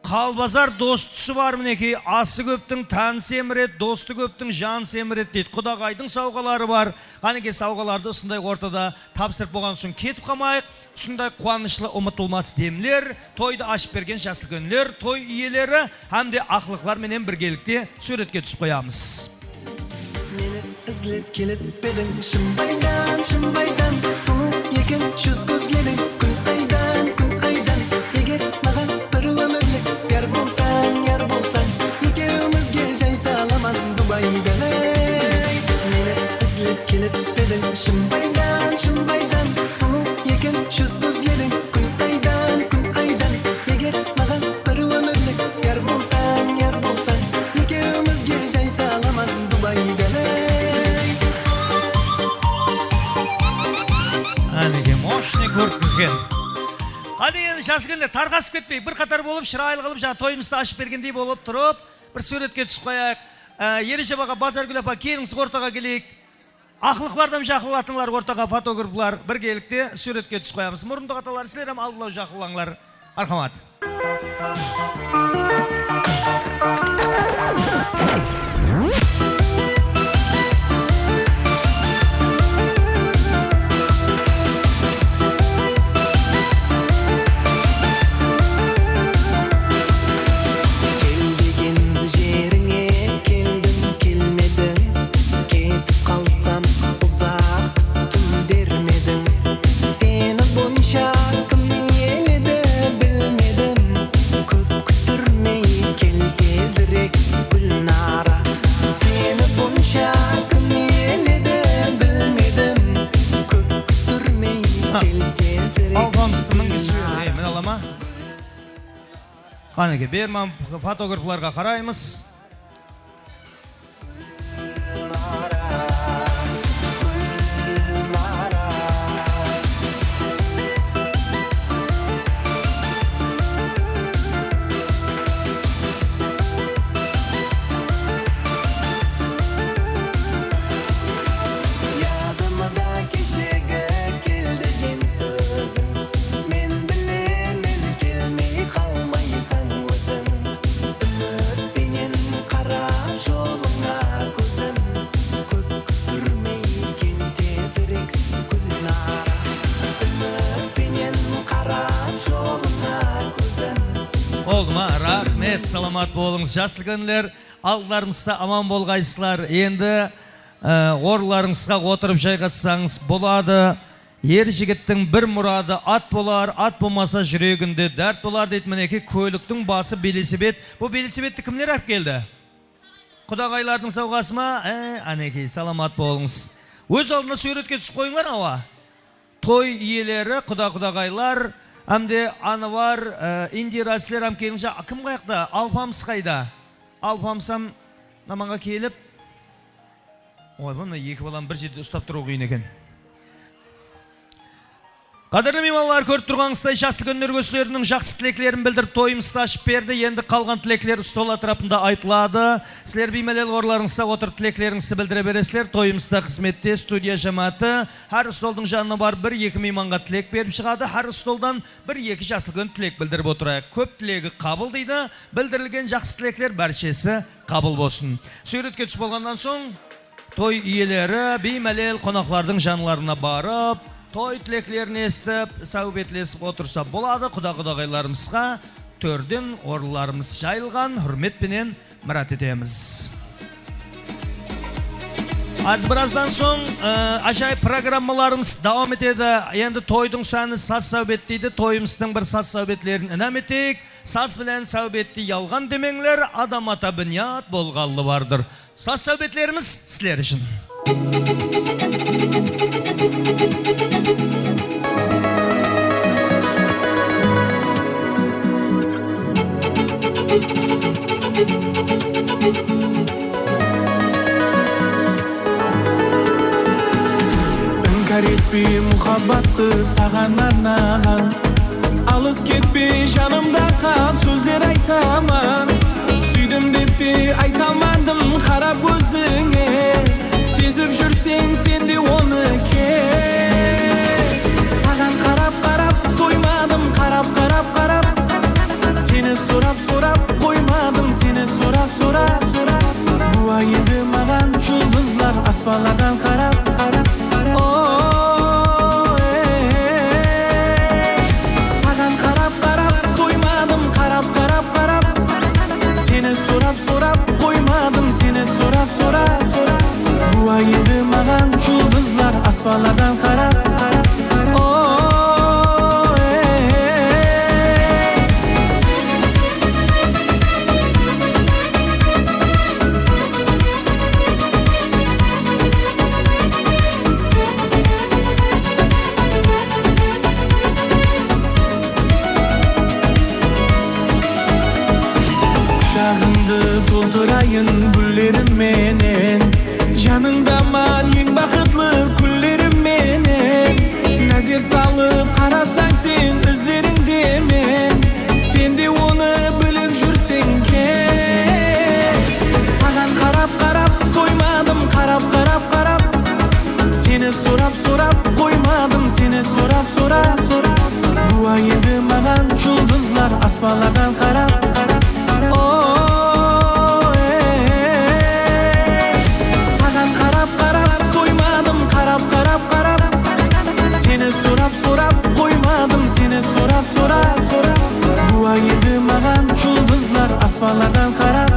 Қалбазар достысы бар мінеке, асы көптің тән семірет, досты көптің жан семірет дейді. Құдағайдың сауғалары бар. Қанеке сауғаларды ұсындай ортада тапсырып болған соң кетіп қамайық. Ұсындай қуанышлы ұмытылмас демлер, тойды ашып берген жасыл күндер, той иелері, әмде ақылықлар менен біргелікте суретке түсіп қоямыз. Мені ізлеп келіп бедің, шымбайдан, сұлу екен жүз көзледің, күн айдан, егер маған бір өмірлік яр болсаң, екеумізге жай саламан Дубайдан. Мені ізлеп келіп бедің, шымбайдан, сұлу екен жүз көзледің, күн айдан, егер маған бір өмірлік яр болсаң, екеумізге жай саламан Дубайдан. Әнеге мощный көркіген. Hadi енді жас күнде тарқасып кетпей, бір қатар болып, шырайлы қылып, жаңа тойымызды ашып бергендей болып тұрып, бір суретке түсіп қояйық. Ережебаға базар күл апа, келіңіз ортаға келейік. Ақылықлардан жақылатынлар ортаға фотографлар бір келікте суретке түсіп қоямыз. Мұрынды қаталар, сілерім алдылау жақылаңлар. Архамат. Қанеке, берман фотографларға қараймыз. Саламат болыңыз, жасыл күндер, алдыларымызда аман болғайсызлар. Енді орларыңызға отырып жайғатсаңыз болады. Ер жігіттің бір мұрады ат болар, ат болмаса жүрегінде дәрт болар дейді. Мінеке көліктің басы белесебет. Бұл белесебетті кімлер әп келді? Құдағайлардың сауғасы ма? Әнеке, саламат болыңыз. Өз алдына суретке түсіп қойыңдар ауа. Той иелері, құдағайлар, әмде Анвар, Индира, сілер әм келіңше, кім қаяқта? Алпамыс қайда? Алпамысам наманға келіп, ой, бұны екі балам бір жерде ұстап тұру қиын екен. Qadırlı meymanlar, көріп тұрғаңыздай жасыл күндер көздерінің жақсы тілеклерін білдіріп тойымызды ашып берді. Енді қалған тілеклер стол атрапында айтылады. Сілер беймәлел орыларыңызда отырып тілеклеріңізді білдіре бересілер. Тойымызда қызметте студия жамааты әр столдың жанына бар 1-2 мейманға тілек беріп шығады. Әр столдан 1-2 жасыл күн тілек білдіріп отырайық. Көп тілегі қабыл дейді. Білдірілген жақсы тілеклер бәршесі қабыл болсын. Суретке түсіп болғаннан соң той иелері беймәлел қонақлардың жанларына барып, той тілеклерін естіп, сәубетлесіп отырса болады. Құда-құдағайларымызға төрден орыларымыз жайылған хүрметпенен мұрат етеміз. Аз біраздан соң ажайып программаларымыз давам етеді. Енді тойдың сәні саз сәубет дейді. Тойымыздың бір саз сәубетлерін інәм етейік. Саз білән сәубетті ялған демеңлер, адам ата бүният болғалы бардыр. Саз сәубетлеріміз сілер үшін. Іңкәр етпей мұхаббатты саған арнаған, алыс кетпей жанымда қал сөздер айтаман. Сүйдім деп те айталмадым қарап өзіңе, сезіп жүрсең сен де оны кер. Саған қарап-қарап тоймадым, қарап-қарап сені сұрап қоймадым, сені сұрап Буа енді маған жұлдызлар аспандардан қарап. Саған қарап тоймадым, қарап сені сұрап қоймадым, сені сұрап Буа енді маған жұлдызлар аспандардан қарап. Толтырайын гүллерімменен, жаныңда ман ең бақытлы күллерімменен. Нәзер салып қарасаң сен іздеріңдемен, сен де оны біліп жүрсең кер. Саған қарап тоймадым, қарап сені сұрап қоймадым, сені сұрап Буа енді маған жұлдызлар аспандардан қарап. Сені сұрап қоймадым, сені сұрап Буа енді маған жұлдызлар аспандардан қарап.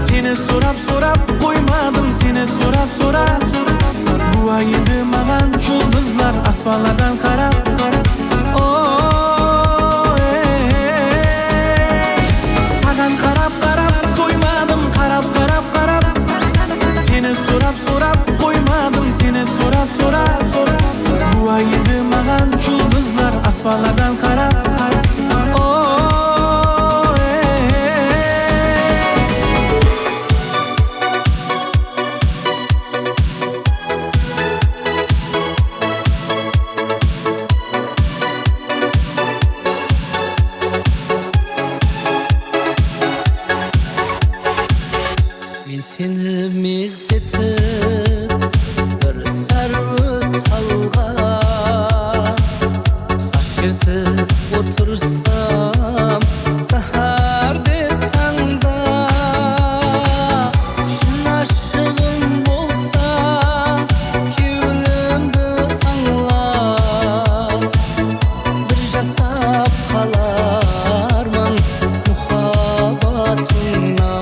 Сені сұрап қоймадым, сені сұрап Буа енді маған жұлдызлар аспандардан қарап. Саған қарап тоймадым, қарап сені сұрап қоймадым, сені сұрап Буа енді маған жұлдызлар аспандардан қарап. Seni meksetip bir sarı talga saçırtıp otursam saharde tangda şun aşığım bolsa kevlimdi anla bir jasap kalarman muhabbatına.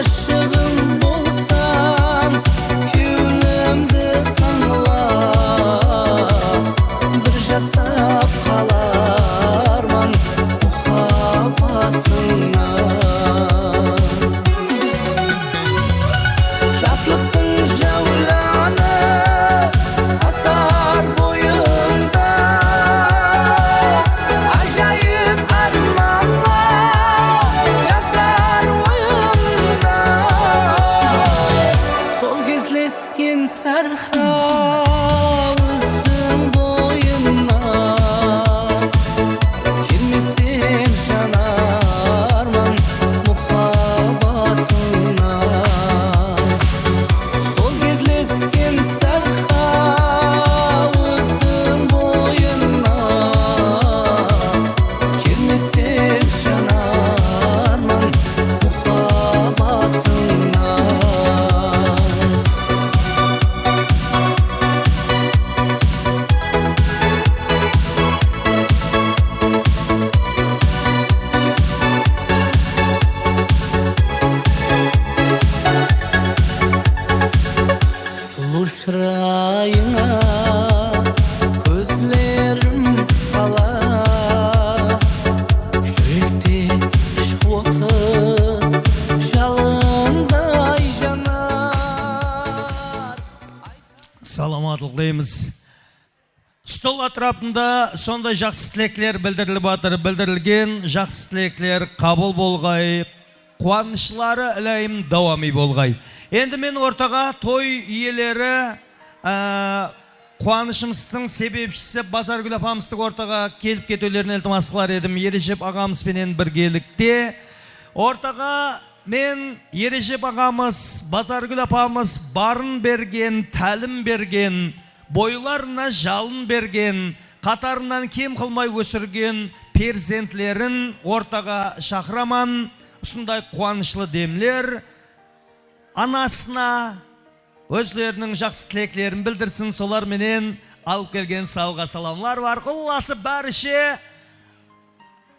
Aşığım Саламатлық дейміз. Стол атрапында сондай жақсы тілектер білдіріліп атыр. Білдірілген жақсы тілектер қабыл болғай, қуанышлары ілейім дауами болғай. Енді мен ортаға той иелері қуанышымыздың себепшісі Базаргүл апамыздың ортаға келіп кетулерін ілтимас қылар едім. Ережеп ағамызбенен біргелікте. Ортаға мен Ережеп ағамыз, Базаргүл апамыз барын берген, тәлім берген, бойларына жалын берген, қатарынан кем қылмай өсірген перзентлерін ортаға шақыраман. Осындай қуанышлы демлер анасына өздерінің жақсы тілеклерін білдірсін. Солар менен алып келген сауға саламлар бар. Құласы бәріше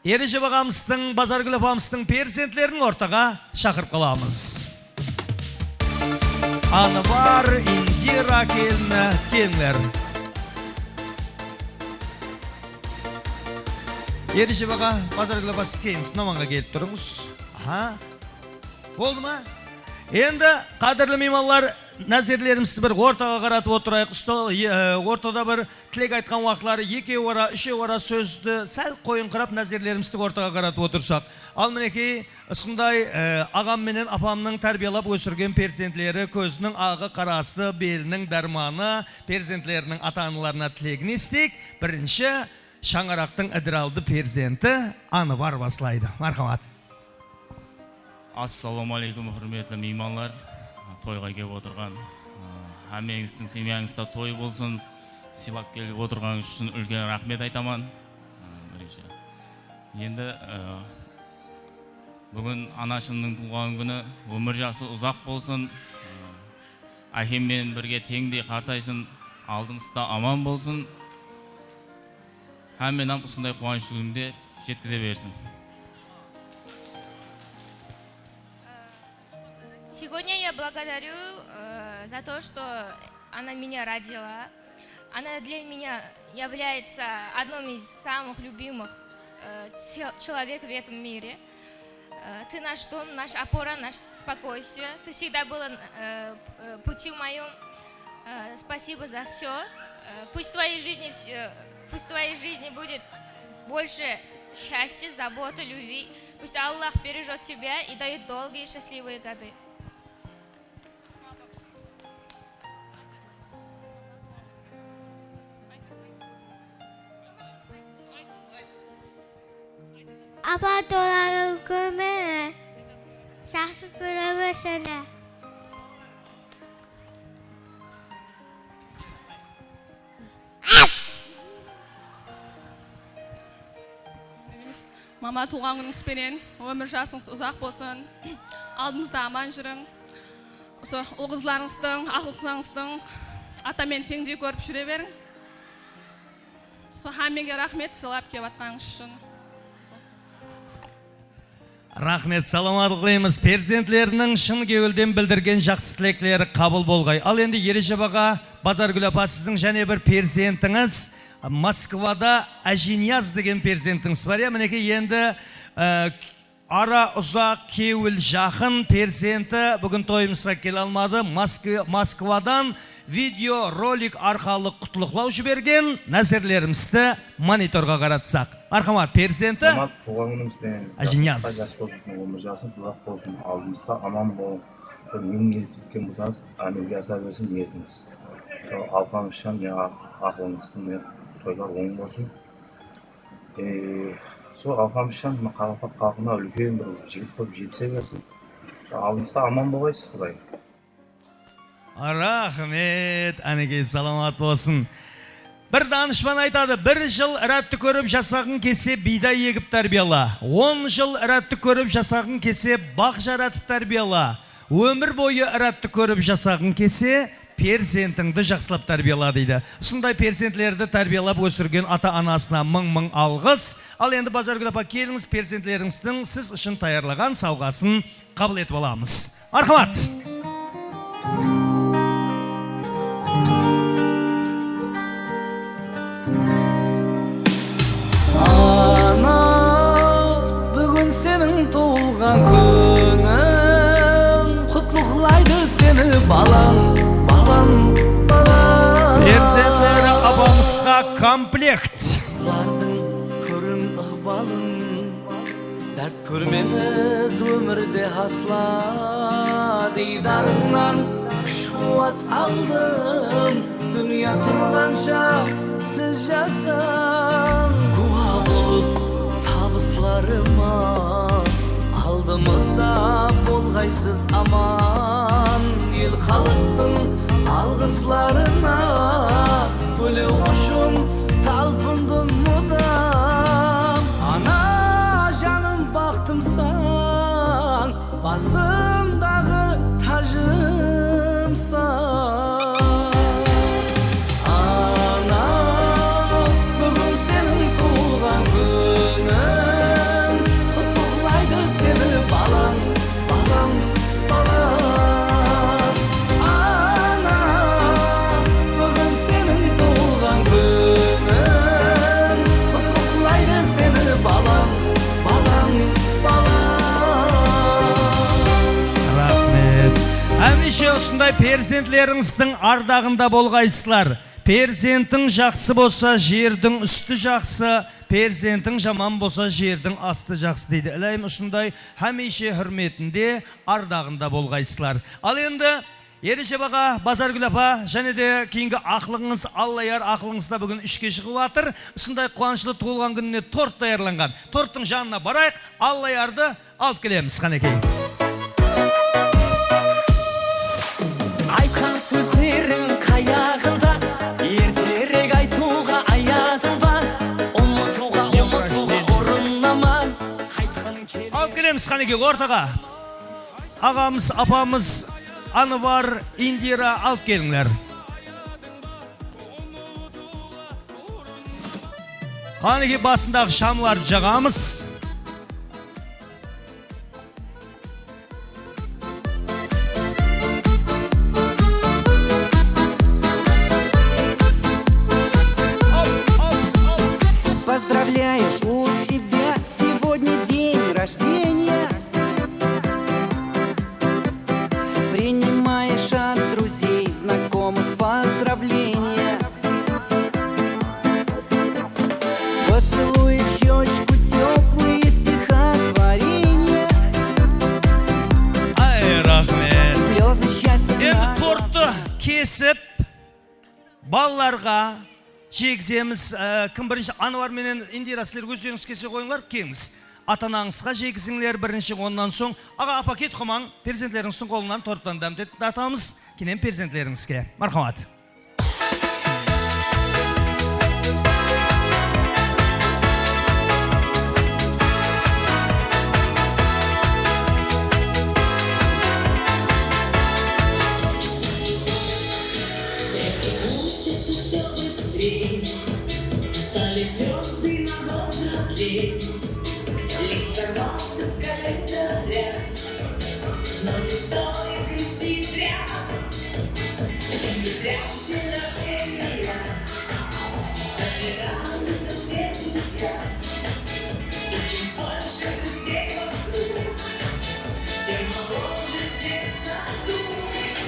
Ережеп ағамыздың, Базаргүл апамыздың перзентлерін ортаға шақырып қаламыз. Анвар, Индира келіні келіңлер. Ережеп аға, Базаргүл апасы келіңіз, наманға келіп тұрыңыз. Болды ма? Енді қадірлі меймандар, нәзерлерімізді бір ортаға қаратып отырайық. Ортада бір тілек айтқан уақытлары екеу ара, үшеу ара сөзді сәл қойын қырап нәзерлерімізді ортаға қаратып отырсақ. Ал мінекей, ұсындай ағам менен апамның тәрбиялап өсірген перзентлері көзінің ағы қарасы, белінің дәрманы, перзентлерінің ата-аналарына тілегін естейік. Бірінші шаңырақтың ыдыралды перзенті Анвар басылайды. Мархамат. Ассалаумалейкум, құрметті меймандар, тойға келіп отырған. Әмеңіздің семьяңызда той болсын, сыйлап келіп отырған үшін үлкен рахмет айтаман. Енді бүгін анашымның туған күні, өмір жасы ұзақ болсын, әкеммен бірге теңдей қартайсын, алдыңызда аман болсын, әмменам ұсындай қуаныш күнде жеткізе берсін. Сегодня я благодарю за то, что она меня родила. Она для меня является одним из самых любимых человек в этом мире. Ты наш дом, наша опора, наше спокойствие. Ты всегда была путем моем. Спасибо за все. Пусть в твоей жизни будет больше счастья, заботы, любви. Пусть Аллах бережет тебя и дает долгие счастливые годы. Apa dolar görmeye, şahsı göremesene. Mama tuğan gününüzbenen, ömür жасыңыз ұзақ болсын, алдымызда аман жүрің. Осы ұл қызларыңыздың, ақыл қызларыңыздың атамен теңдей көріп жүре берің. Хаммеге рахмет сыйлап келіп атқаныңыз үшін. Рахмет, саламатлық дейміз. Перзентлерінің шын көңілден білдірген жақсы тілектері қабыл болғай. Ал енді Ережеп аға, Базаргүл апа, сіздің және бір перзентіңіз Москвада Ажинияз деген перзентіңіз бар. Мінекей енді ара ұзақ, кеуіл жақын перзенті бүгін тойымызға келе алмады. Москвадан видео ролик арқалы құтлықлау жіберген нәзерлерімізді мониторға қаратсақ. Мархамат, перзенті Ажинияз. Өмір жасыңыз ұзақ болсын, алдымызда аман болың. Менің елтеткен бұзаңыз, әмелге аса берсін ниетіңіз. Алпамышжан, мен ақылыңыздың тойлар оң болсын. Алпамышжан, Қарақат халқына үлкен бір жігіт болып жетісе берсін. Алдымызда аман болғайсыз, Құдай. Рахмет, әнекей саламат болсын. Бір данышпан айтады, 1 жыл ірәтті көріп жасағын кесе бидай егіп тәрбияла. 10 жыл ірәтті көріп жасағын кесе бақ жаратып тәрбияла. Өмір бойы ірәтті көріп жасағын кесе перзентіңді жақсылап тәрбияла дейді. Сондай перзентлерді тәрбиялап өсірген ата-анасына мың алғыс. Ал енді Базаргүл апа, келіңіз, перзентлеріңіздің сіз үшін таярлаған сауғасын қабыл етіп аламыз. Мархамат! Туылған күнің құтлықлайды сені балам, балам, балам. Көрмеңіз өмірде асла Дидарыңнан күш-қуат алдым Дүния тұрғанша сіз жасың Куә болып табысларыма Алдымызда болғайсыз аман Ел халықтың алғысларына Бөлеу ұшым талпындым мұдам Ана жаным бақтымсан Басымдағы тажымсан Ана бүгін сенің туған күнің Құттықтайды сені балаң, балаң, балаң Ана бүгін сенің туған күнің Құттықтайды сені балаң, балаң, Рахмет. Әмеше осындай перзентлеріңіздің ардағында болғайсызлар. Перзентің жақсы болса, жердің үсті жақсы, перзентің жаман болса, жердің асты жақсы дейді. Әлейм осындай әмеше хүрметінде ардағында болғайсызлар. Ал енді Ереше баға, Базаргүл апа, және де кейінгі ақылыңыз, Аллаяр ақылыңызда бүгін үшке шығып атыр. Осындай қуанышлы туылған күніне торт даярланған. Торттың жанына барайық, Аллаярды алып келеміз, Қанекей. Айтқан сөздерің қаяғында ертерек айтуға аядында ұмытуға орыннама Алып келеміз, Қанекей, ортаға. Ағамыз, апамыз Анвар, Индира алып келіңлер. Қанекей басындағы шамларды жағамыз. Поздравляю, у тебя сегодня день рождения. Принимаешь от друзей, знакомых поздравления. Поцелуй в щечку, теплые стихотворения. Ай, рахмет. Слезы счастья. Енді тортты кесіп, балаларға жегіземіз. Кім бірінші? Анвар менен Индира, сілер өздеріңіз кесе қойыңлар, кеңіз. Ата-анаңызға жегізіңлер бірінші, ондан соң аға апа кет қомаң, перзентлеріңіздің қолынан торттан дәмдетіп атамыз, кенен перзентлеріңізге. Мархамат. Стали звезды на год взрослей. Лист сорвался с календаря, но не стоит грустить зря. Не зря день рождения собирали совсем друзья. И чем больше друзей вокруг, тем моложе сердце стук.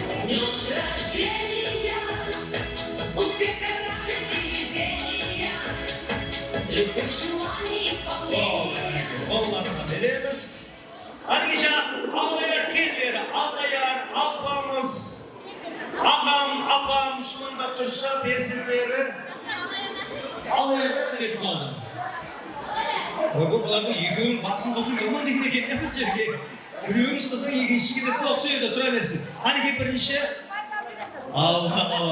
С днем рождения, успеха, радости и везения, любых желаний исполнения. Қолларына береміз. Әлгеша Аллаяр келбері, Аллаяр апамыз, ағам, апам суында тұрса перзентлері Аллаярға кетіп қалды. Бұлардың екеуінің басын қосу еман деген кетіп жерге. Біреуін ұстасаң екінші кетіп болып сөйді тұра берсін. Әнеке бірінші,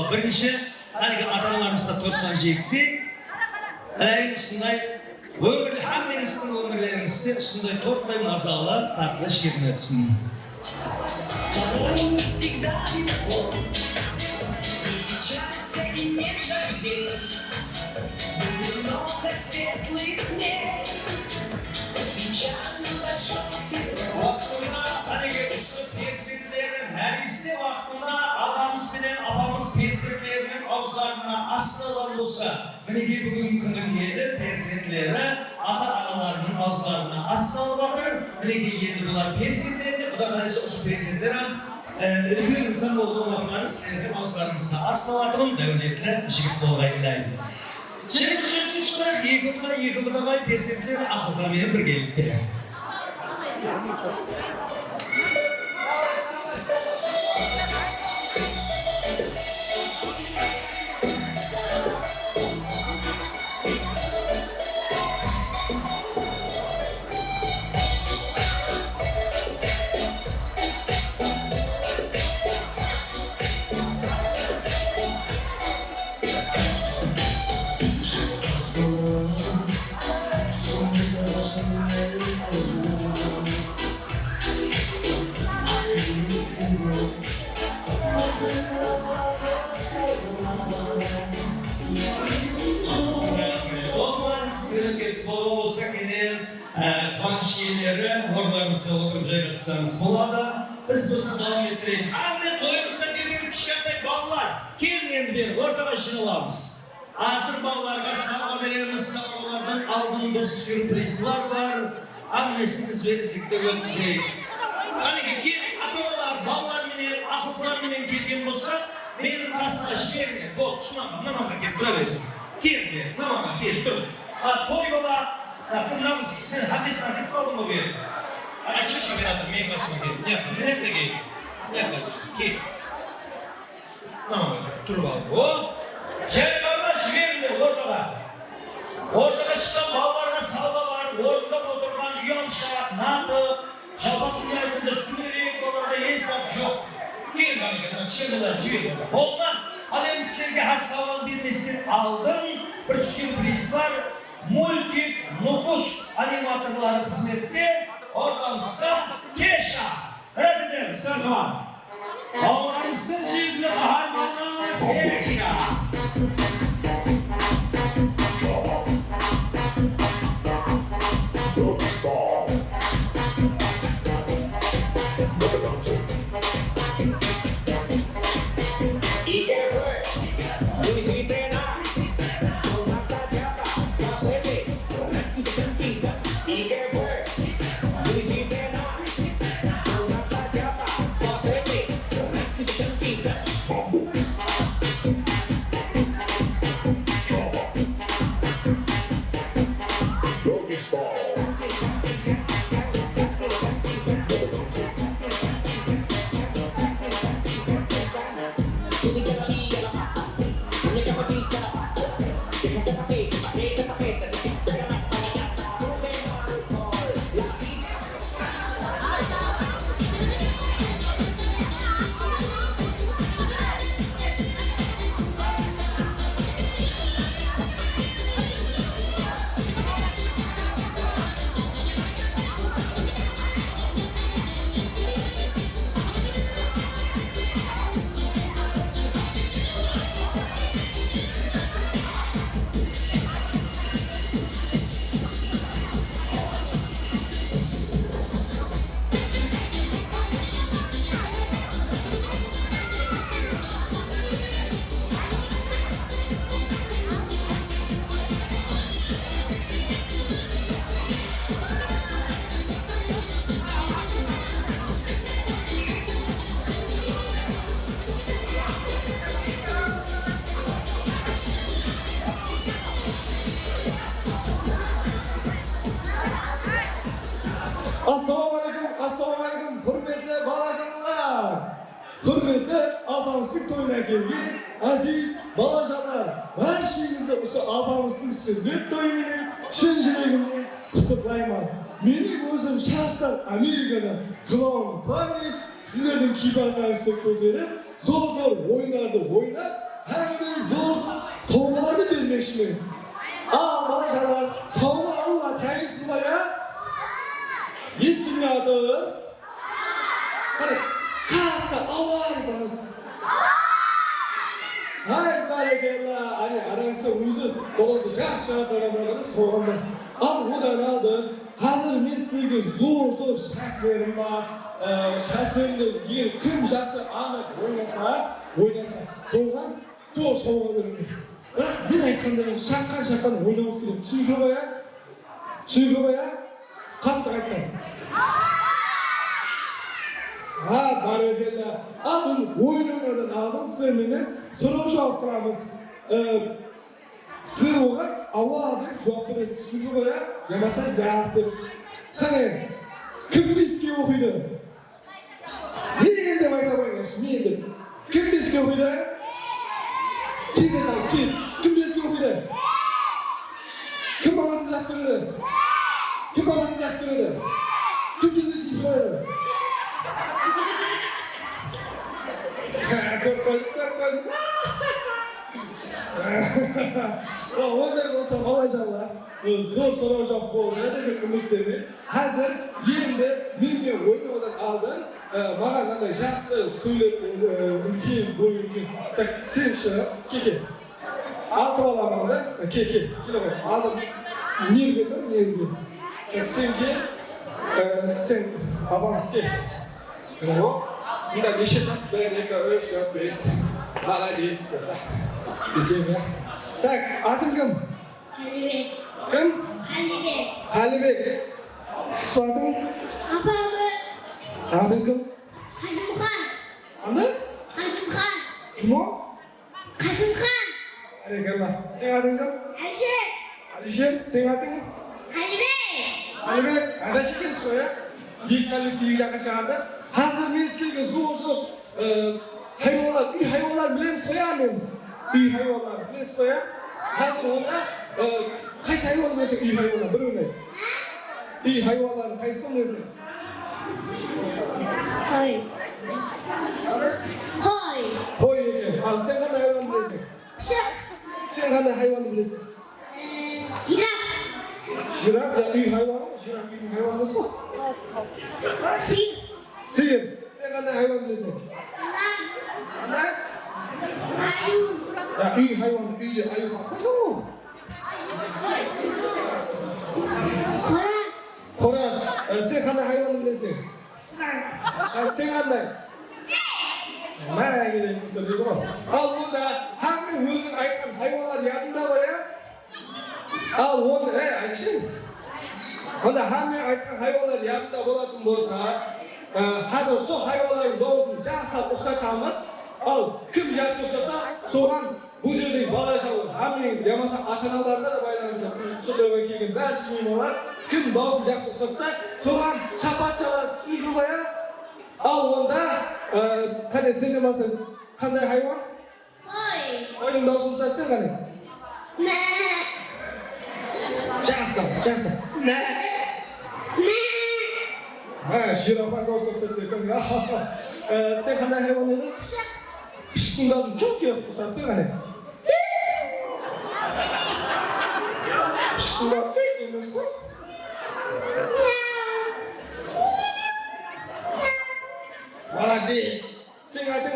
бірінші, әнеке ата-аналарымызға торттан жегсе, әлі ұсындай өмірлі, әмменістің өмірлеріңізде ұсындай торттай мазалы, тартылы шерін өтсін. Вақтында, әнеге ұсып перзентлерін, нәресте вақтында ағамыз бенен апамыз перзентлерінің аузларына асталған болса, мінеге бүгін күні келді перзентлері ата-аналарының аузларына асталып отыр. Мінеге енді бұлар перзентлеріне, Құда қаласа осы перзентлер үлкен инсан болған уақыттары сіздердің аузларыңызға асталатығын дәулетлі жігіт болғайындайды. Және күзеткен сұрақ екі құдай перзентлер ақылға менен бір келіпті. Biz bu devam ettirelim. Anne toyumuzda girdiğim kişilerden bağlar. Gelmeyen bir ortaga jinalamız. Hazır bağlarga sağla veremiz, sağlardan aldığım bir sürprizler var. Annesiniz verizlikte öpseydik. Hani ki atalar, bağlar menen, ahlıklar menen gelgen olsa, benim kasına şiirine, bol, sunama, namaka gelip duraversin. Geldi, namaka gelip dur. Toygola, kırnağız, hadisden hep kaldı mı bir? Açmışma bir adam, meyin basma gelin. Yakın, nerede gelin? Yakın, gelin. Namaka, dur bakalım. O, şey kardeş verin ortada. Ortada şişen bağlarda salva var, ortada oturgan yonşa, nakı, şalbatın yayında sürerek oralarda hesap yok. Gelin bakalım, şimdiler gelin. Ondan, alemizlerge has savan bir nesli aldım, bir sürpriz var. Multik nüfus animatörleri hizmette, oradan sıra Keşa. Evet dedim, Serkan. Ağlarımızın züğütlü kahramanı Keşa. Assalomu alaykum, hurmatli bolajonlar. Hurmatli opamizning to'yidan kelgan aziz bolajonlar. Barchangizga o'sha opamizning sunnat to'yining shinchiligini qutlayman. Mening o'zim shaxsan Amerikada Clown Family sizlarning kiyimlaringizni ko'tarib, zo'r o'yinlarni o'ynab, hamda zo'r sovg'alarni bermoqchiman. Bolajonlar, sovg'a olib kelibsizmi ya? Yesinlardir. Qani, qatta avval bo'lsin. Hay barakallah, ani arangsa o'zi o'zi shaxshat bilan so'g'indim. Udan oldin hozir men sizga zo'r shartlarim bor. Shartlarni kim yaxshi aniq o'ynasa, to'g'ri zo'r sovg'a beraman. Men aytganday shaqqan o'ynaymiz kerak. Tushunib qo'ya? Qattiq aytdim. Barakallah. Adın o'yinlardan oldin sizlar meni so'rov javob qilamiz. Sizlar o'g'il avval deb javob berasiz. Tushunib qo'ya? Yamasa yo'q deb. Qani, Kim beskə oxuydu? Men deb ayta qo'yinglar, men deb. Kim beskə oxuydu? Tez aytamiz, tez. Kim beskə oxuydu? Kim bolasini yaxshi ko'radi? Kim bolasini yaxshi ko'radi? Kim tundisi ko'radi? Ko'p. Ondan olsa balacalar, zor soru hocam bu ne demek ümitlerini. Hazır yerinde bilmiyor oynadan aldın. Mağazada жақсы söylep ülkeyi bu ülke. Tak sen şu keke. Altı olamam keke. Kilo aldım. Nerede dur nerede? Sen avans ke. O. Bir de neşetten böyle ölçüyor biz. Hala değilsin. Deseyim ya. Tak, adın kim? Halibek. Kim? Halibek. Halibek. Soyadın? Apamı. Adın kim? Kasımхан. Anladın? Kasımхан. Kim o? Kasımхан. Aleykümselam. Sen adın kim? Alişer. Alişer. Sen adın? Halibek. Halibek. Adaşı kim soya? Yektalık değil yaklaşandı. Hazır men sizge zor hayvanlar, iyi hayvanlar bilen soyamıyoruz. İyi hayvanlar bilen soya. Hazır onda qaysi hayvan bilesen iyi hayvanlar bir örnek. İyi hayvanlar qaysi bilesen? Koy. Koy. Koy ekan. Al sen qanday hayvan bilesin? Kuşak. Sen qanday hayvan bilesin? Jiraf. Jiraf ya iyi hayvan mı? Jiraf iyi hayvan mı? Sir. Sir. Sen qanday hayvan bilesin? Qanday? Ayun. Ya iyi hayvan, iyi ayı var. Qaysi o? Xo'roz. Sen qanday hayvonni bilasan? Sen qanday? Mana keling so'zlaydi bor. Al bunda hamma o'zining aytgan hayvonlar yodida bor ya. Al bunda, aytishing. Bunda hamma aytgan hayvonlar yodida bo'ladigan bo'lsa, hozir shu hayvonlarning dovusini jasab o'xshatamiz. Al, kim yaxshi o'xshatsa, so'g'an bu yerdagi bolachalar hammangiz yamasa ota-onalarga da baylansa, sudga kelgan barcha mehmonlar kim dovusini yaxshi o'xshatsa, so'g'an chapatchalar suyulib qo'ya. Al bunda qanday sen demasangiz, qanday hayvon? Qo'y. Qo'yning dovusini o'xshatding qanday? Ma. Jasab. Ma. Ha, jirafa dovusini o'xshatding. Sen qanday hayvon eding? Pishqin dovusini çok yo'q o'xshatding qanday? Pishqin dovusini Молодец. Sen ayting,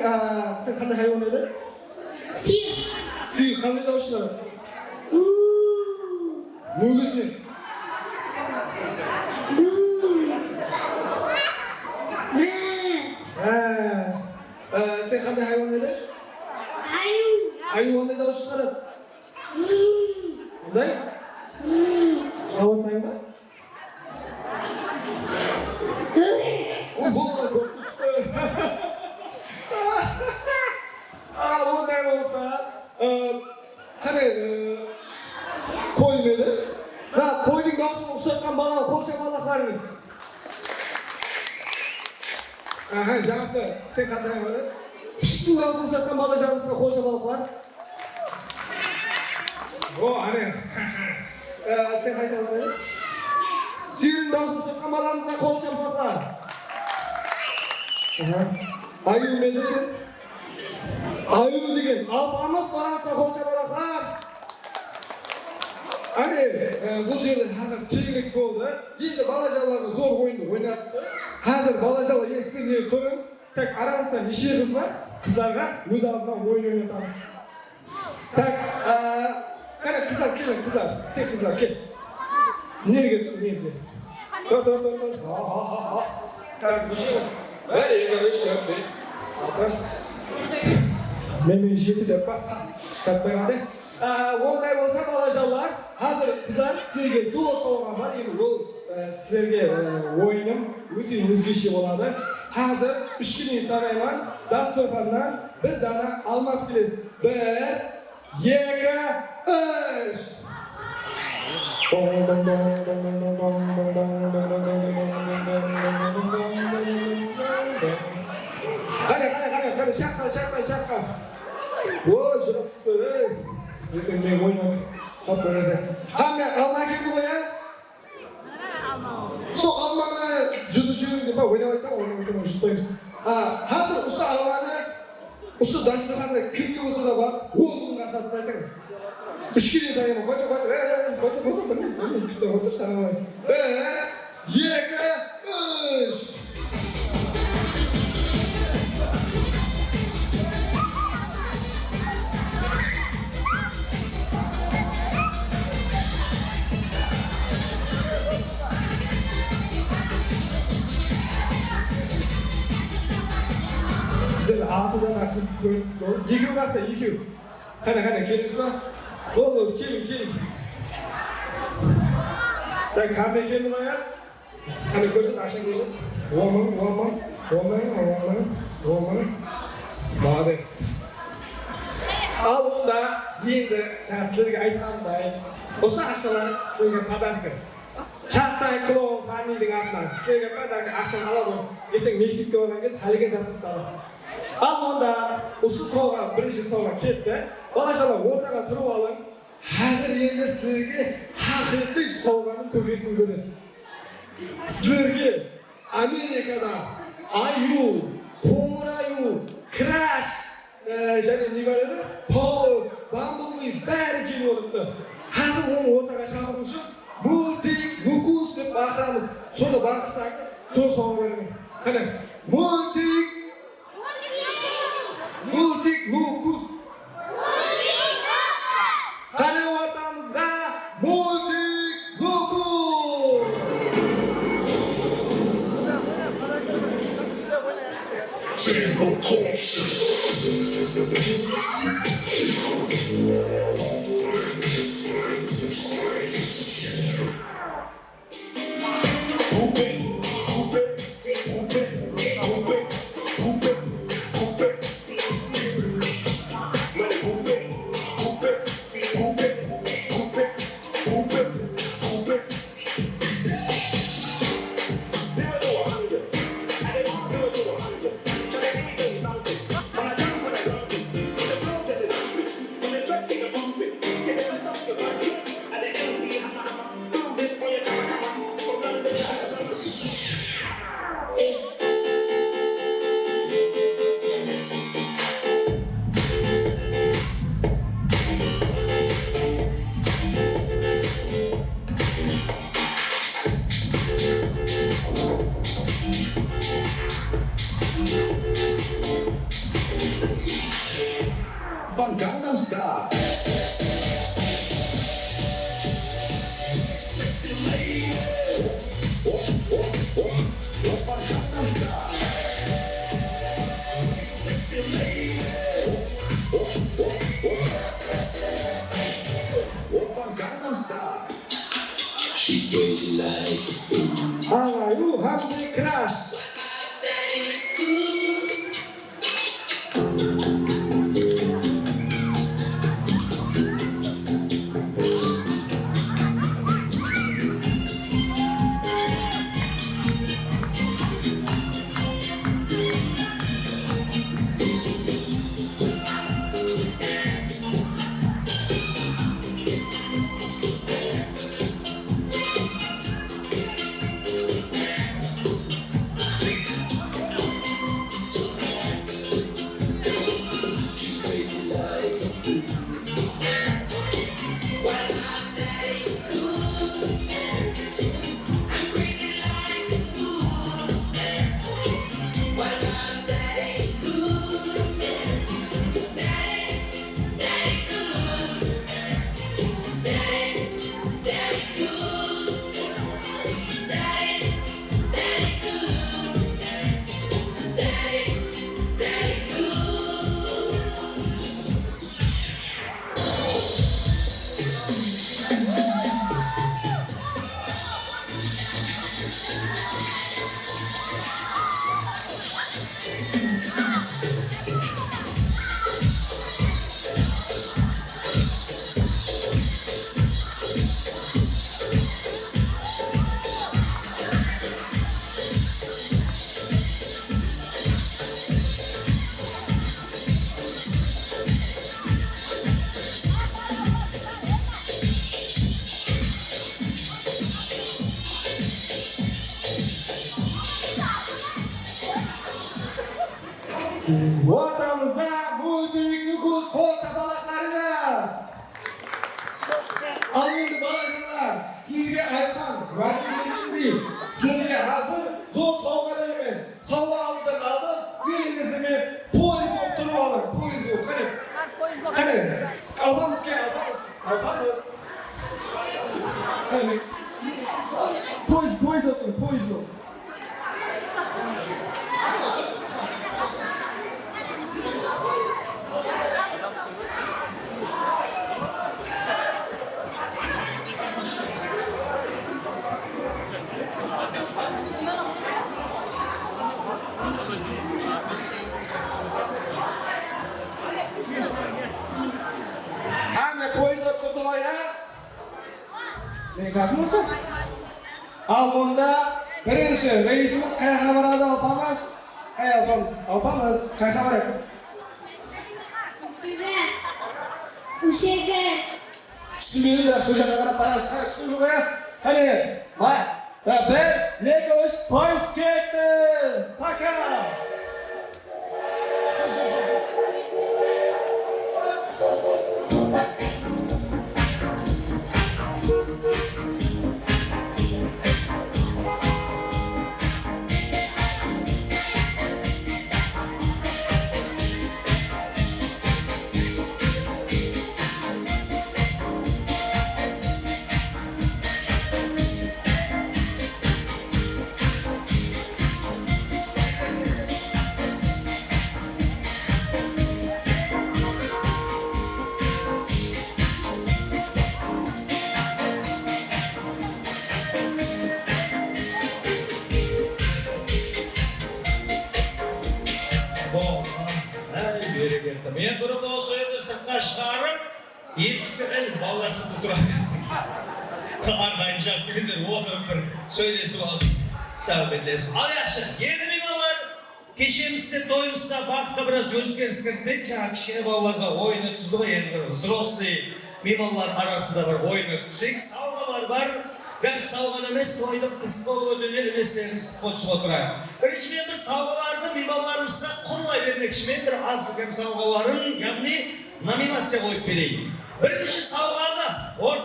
sen qanday hayvon eding? Sir. Sir qanday tovushlar? Mugusni. Sen qanday hayvon eding? Ayun. Hayvon qanday tovush chiqaradi? Qanday? Javob sayda? O bo'ldi. Onday bo'lsa, qanday qo'ymaydi? Va qo'yning dovusini o'xshatgan bola, qo'sha bolalarimiz. Aha, yaxshi. Sen qanday bo'lar? Pishqin dovusini o'xshatgan bolajonimizga qo'sha bolalar. O, ana. Sen qaysi bo'lar? Sirin dovusini o'xshatgan bolamizga qo'sha bolalar. Ayu medisin? Ayu degan alpamiz balansa qo'sha bolalar. Ana, bu yerda hozir tenglik bo'ldi. Endi bolajonlarga zo'r o'yinni o'ynatdi. Hozir bolajonlar endi sizga ko'ring, tak arasida necha qiz bor? Qizlarga o'z oldidan o'yin o'ynatamiz. Tak, qara qizlar keling, qizlar, tek qizlar kel. Nerga tur, nerga? Tur. Ha. Tak, bu şey. Böyle yıkılış yok biz. Bakın. Benim jeti de bak. Katmayın. Onday olsa balacalar. Hazır kızlar sizge soğuğan var. Endi bu sizlerge oyunum bütün o'zgacha bo'ladi. Hazır 3 kun sarayman dasturxondan bir dana almak kelasiz. 1 2 3 Qani, şapqa. Voy, şurap tushdi. Lekin men o'ynab qolib qo'yasan. Hamma olma keldi qo'ya. So olmani juda deb o'ynayapman, shu qo'yamiz. Hozir usta olmani usta dasturxonda kimga bo'lsa da bor, o'g'limga sotib ayting. 3 kilo zayin qo'yib, bilmayman, bitta o'tirsan. 1, 2, 3. Güzel, altıdan açız koy. Yıkım vakti, yıkım. Hadi, geliniz mi? Oğlum, gelin. Ben kahve geldim ya. Hadi koysun, aşağı koysun. Woman. Молодец. Al bunda, енді sizlarga aytganday, o'sha aşalar sizlarga pодарка. Şahsan Klon Fani'nin atынан sizlarga pодарка aşan alamın. Ertaga Meksikka borgangiz haligi zatni olasiz. Al bunda, o'sha sovg'a, birinchi sovg'a ketdi. Bolachalar o'rtaga turib olin. Hozir endi sizlarga haqiqiy sovg'ani ko'rgaysiz ko'rasiz. Sizlarga Amerikada Ayu, Qo'ng'irayu, Crash, және не бар edi? Paul, Bumblebee bari kelib olibdi. Hozir uni o'rtaga chaqirib uchun multik, nukus deb baqiramiz. Shuni baqirsangiz, so'z sovg'alayman. Qani, multik, nukus. Qani o'rtamizda multik, nukus. Simple caution. Gangnam Style. She's crazy like you have the crush. Ortamızda bu büyük nüfus kol çapalaklarınız. Alın balaklar, sizlerge Aykan, Radyo'nun değil, sizlerge hazır, zor savga verelim. Savga aldın, birinizde mi polis doktoru alın, polis yok, hadi. Albamız gel, albamız. Hadi. Polis yok. Hamma polis o'tib oyna. Nexatmi? Albonda birinchi reisimiz qayerga boradi opamiz? Opamiz qayerga boradi? O'shaga. Bismillah, shu yerga qarab qaraysiz. Bismillah. Qani, bir, lekin polis ketdi. Paka. Men buni bo'lsaydi sirtqa chiqarib, yetishib ballasib o'tiraversin. Arqayinchasiga o'tirib bir söylesib olsin. Sabitlesin. Al yaxshi. Endi mehmonlar kechimizda to'yimizda vaqtga biroz o'zgarish kiritdik. Kichkina bolalarga o'yin o'tkazdik. Endi взрослый mehmonlar arasida bir o'yin o'tkazdik. Savg'alar bor. Ben savg'an emas, to'yda qiziq bo'lib o'tgan eleslerimizni qo'shib o'tiradi. Birinchi men bir savg'alarni mehmonlarimizga qo'llay bermoqchiman. Bir azligan savg'alarim, ya'ni nominatsiya qo'yib beraylik. Birinchi savg'ani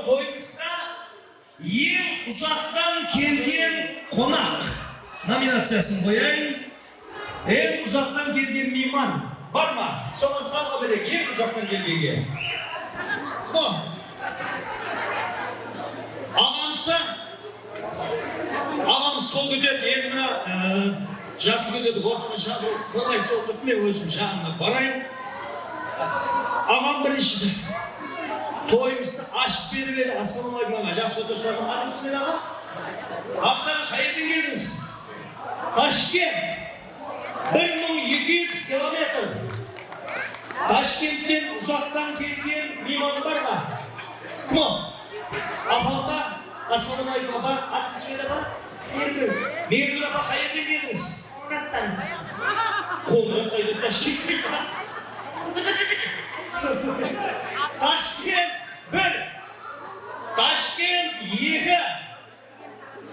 to'yimizga eng uzoqdan kelgan qo'noq nominatsiyasini qo'yaylik. Eng uzoqdan kelgan mehmon bormi? So'ng savg'a beraylik. Eng uzoqdan kelganga. Bor. Ağamız kol götürüp yerine jası götürdük ortadan şahı kolaysa oturup ne özüm şahına barayım. Ağam birinci toyumuzda aşk beri assalamu aleykum ama жақсы oturuşlarım adısını ama Aftara hayırlı geldiniz. Taşkent 1200 kilometre. Taşkent'ten uzaktan geldiğin limanı var mı? Kim? Afanda assalamu aleykum apa? Adısını da var. Mergül apa hayırlı geldiniz. Murat'tan. Koldan kaydı Taşkent'ten. Taşkent 1. Taşkent 2.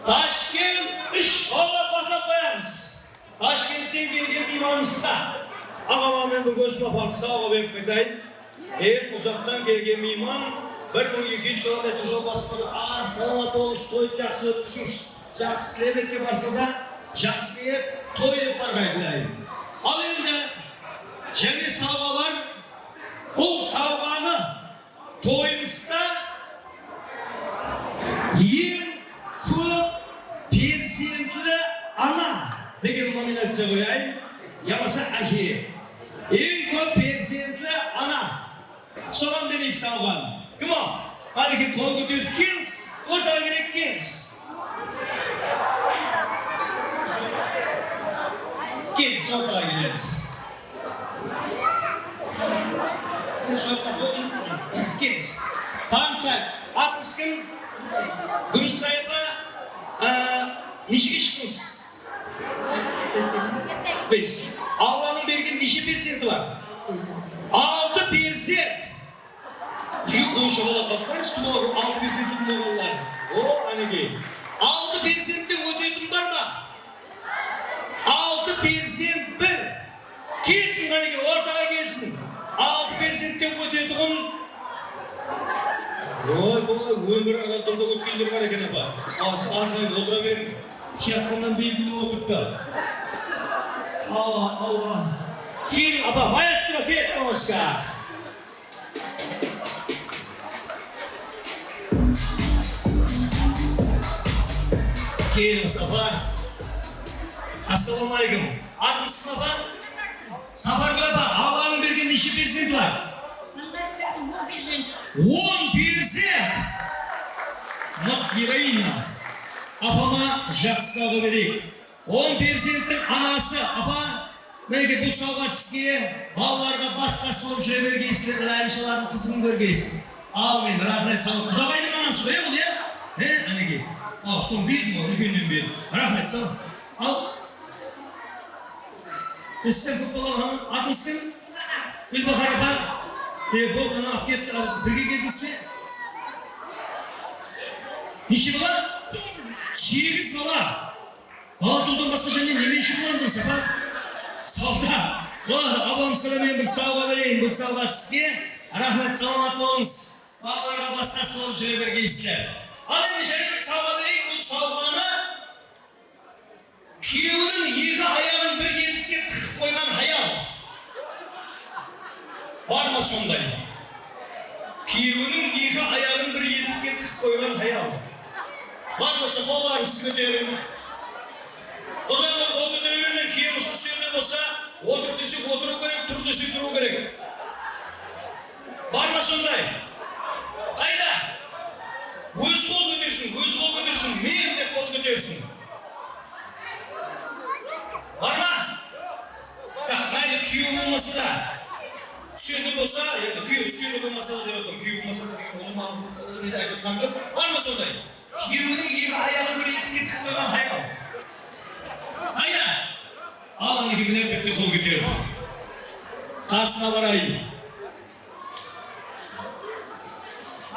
Taşkent 3. Oğlak bakla koyarız. Taşkent'ten gelgen imamızsa. Ağama ben bu gözüme farklı sağlığa verip bedayım. En uzaktan gelgen imam 1200 kilometre yol basmadı. Ağır salamat olmuş, toy жақсы ötüsünüz. Жақсы silemetke varsa da жақсы deyip, toy edip bargaydılayım. Al elimde және savga var. Bu savganı toyumuzda en көп перзентлі ana деген номинация koyayım. Yamasa әке. En көп перзентлі ana. Soğan demek savgan. Kim o? Hadi ki kol götürüp kins. Orada gerek kins. Kins orada gireriz. Kins. Tansak. Atmışkın. Gümsayda nişi çıkmış. Biz. Allah'ın bergen nişi persenti var. 6%. Yük konuşamalı bakmayız. Doğru 6%'in doğrular. O anne. 6%'de ödedim var mı? 6% bir. Келсін қанеке, ортаға келсін. 6%-тен көтетіғын. Ой, өмір ағатында өткендер бар екен апа. Ашайып отыра берін. Кияққаннан белгілі отырды. Алла. Келін, апа, майасыма кетті оська. Келіңіз, апа. Ассаламалейкум. Атыңыз апа? Сапаргүл апа, Алланың берген неше перзент бар? 10%! Мына героиня. Апама жақсы сауға берейік. 10%-тің анасы, апа, мәйге бұл сауға сізге балаларға басқасы болып жүре бергейсіздер, райымшылардың қызығын көргейсіз. Аумин, рахмет сау. Құдағайдың анасы ғой, бұл, е? Әнеге. Соны бердің ол, үлкенден бердің. Рахмет сау. Ал. Сізден көп болған, атыңыз кім? Гүлбахар апа. Бұл ана бірге келдіңіз бе? Неше бала? 8 бала. Бала туылдан басқа және немен үшін боландыңыз, апа? Сауда. Болады, абамызға мен бір сауға берейін. Бұл сауға сізге. Рахмет, саламат болыңыз. Балаларға басқасы болып жүре бергейсіздер. Ал енді және бір сауға берейін. Бұл сауғаны күйеуінің 2 аяғын бір етікке тықып қойған хаял. Бар ма сондай? Күйеуінің 2 аяғын бір етікке тықып қойған хаял. Бар болса, қолдарыңыз көтерін. Құдайға қол көтеруінен күйеуі сөзінде болса, отыр десек отыру керек, тұр десек тұру керек. Бар ма сондай? Қайда? Өз қол көтерсін, мен де қол көтерсін. Бар ма? Майлы күйеу болмаса да, сүйенді болса, күйеу сүйенді болмаса да деп отыр, күйеу болмаса да деген олыман неде айтып отқан жоқ. Бар ма сондай? Күйеуінің 2 аяғын бір етікке тықып қойған хаял. Қайда? Алан екен міне бетте қол көтеріп. Қасына барайын.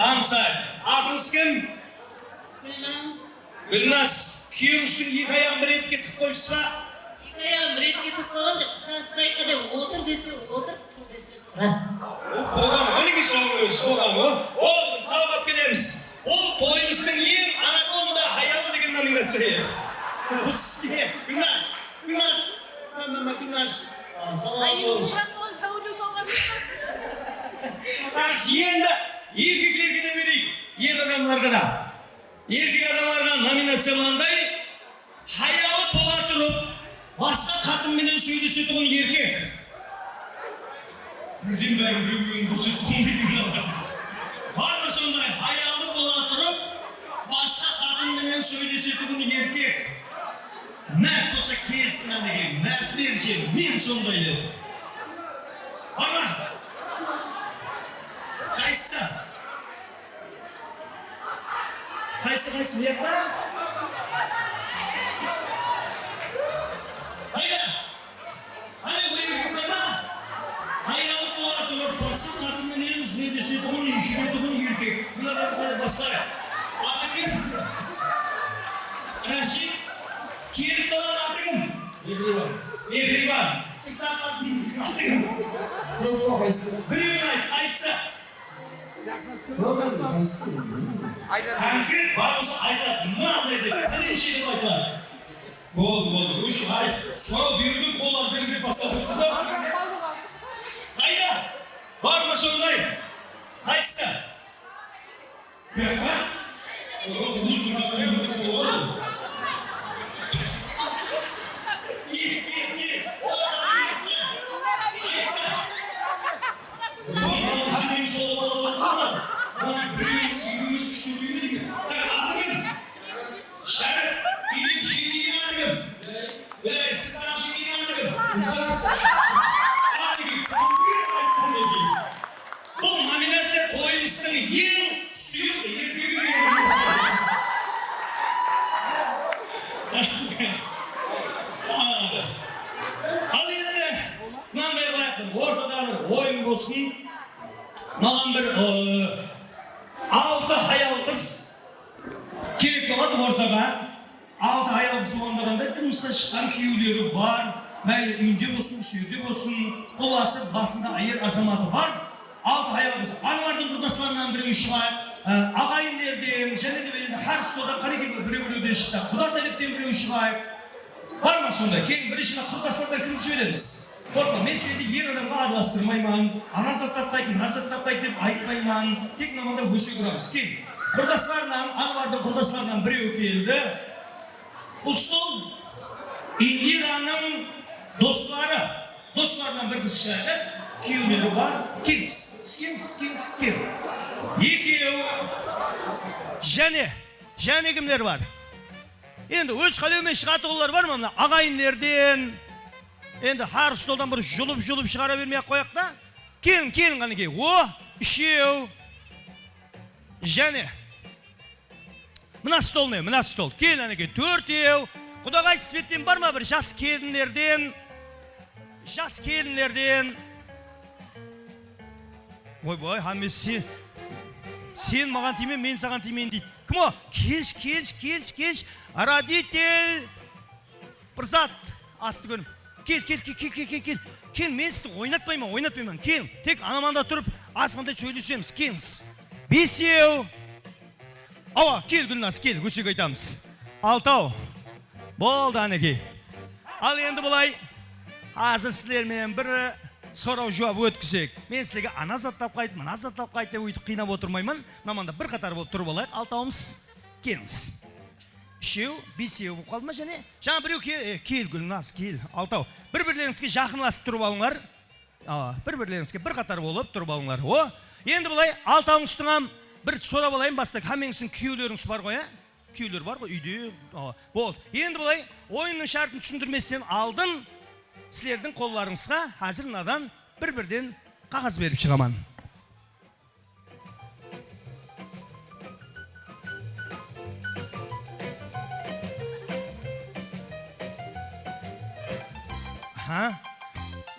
Аңсай, атыңыз кім? Гүлназ. Күйеуіңіздің 2 аяғын бір етікке тықып қойыпсыз ба? 2 аяғын бір етікке тықып қойған жоқ. Қасына айтқанда отыр десе отыр, тұр десе тұр. Болған, қанеке соғыз, болған ғой? Ол, сауғап келеміз. Ол тойымыздың ең анатомда хаялы деген номинация еді. Бұл сізге, Гүлназ. Саламат болыңыз. Енді еркектерге де берейік, ер адамларға да. Еркек адамларға номинацияландай хаялы бола тұрып, басқа қатынменен сөйлесетұғын еркек. Бірден бәрін біреуін көрсетуін деймін. Бар ма сондай хаялы бола тұрып, басқа қатынменен сөйлесетұғын еркек. Мәрт болса келсін әнеге, мәртлер же, мен сондайды. Бар ма? Қайсы? Қайсы, мияқта? Қайда? Ане бұйырып қайда? Хаялы бола тұрып, басқа қатынменен сөйлесетұғын еркек. Бұлардан қайда бастары? Аты кім? Рашид? Келіп балан аты кім? Мехрибан. Сырттан аты кім? Біреуін айт, қайсы? Конкрет бар болса айтылады. Мынандай деп, қаненше деп айтылады. Болды. Өші айт. Сұрау берудің қолдан беруге бастады. Қайда? Бар ма сондай? Қайсы? Берма? Бұл номинация тойымыздың ең сүйік еркегі. Ал енді мынандай қылайық, ортадағы ойын болсын. Маған бір 6 хаял қыз керек болады ортаға. 6 хаял қыз болғанда тұрмысқа шыққан күйеулері бар. Mayli uyda bo'lsin, suyda bo'lsin, qo'lasi basında ayır azamati bor. Altı ayağımız Anvar'ın kurdaslarından biri uşağı, ağayinlerden, cennet her stolda kare gibi biri çıksa, Kuda Talip'ten biri uşağı. Var mı sonunda? Keyin bir işine kurdaslardan kırmızı veririz. Korkma, mesleğinde yer oranla aralastırmayman, anazat taptayken, nazat taptayken deb aytmayman, tek namada göğsü kurarız. Keyin kurdaslardan, Anvar'da kurdaslardan biri keldi. Bu stol Indira'nın dostlardan bir kız şahit, kuyuları var, Kings. Екеу және кімдер бар? Енді өз қалеумен шығатығылар бар ма? Мына ағайынлерден енді har столдан бір жұлып шығара бермей-ақ қояқ та. Келін қанекей. О, үшеу. Және мына стол не? Мына стол. Келін қанекей. Төртеу. Құдағай светтен бар ма бір жас келіндерден? Ой, хамесі, сен маған тимен, мен саған тимен дейді. Кім о? Келш, родитель, бірзат, асты көрім. Кел, мен сізді ойнатпаймын, кел. Тек анаманда тұрып, асқандай сөйлесеміз, келіңіз. Бесеу. Ава, кел Гүлназ, кел, өсек айтамыз. Алтау. Болды анеке. Ал енді бұлай, азыр сіздермен бірі сұрау жауап өткізек. Мен сізге ана заттап қайт, мына заттап қайт деп өйтіп қинап отырмаймын. Маманда бір қатар болып тұрып алайық. Алтауымыз келіңіз. Үшеу, бесеу болып қалды ма және? Жаңа біреу кел Гүлназ, кел. Алтау. Бір-бірлеріңізге жақынласып тұрып алыңдар. Бір-бірлеріңізге бір қатар болып тұрып алыңдар. О, енді бұлай алтауыңыз тұңам бір сұрап алайын бастық. Хамеңіздің күйеулеріңіз бар ғой, күйеулер бар ғой үйде. Болды. Енді бұлай ойынның шартын түсіндірместен алдын сілердің қолларыңызға қазір мынадан бір-бірден қағаз беріп шығаман.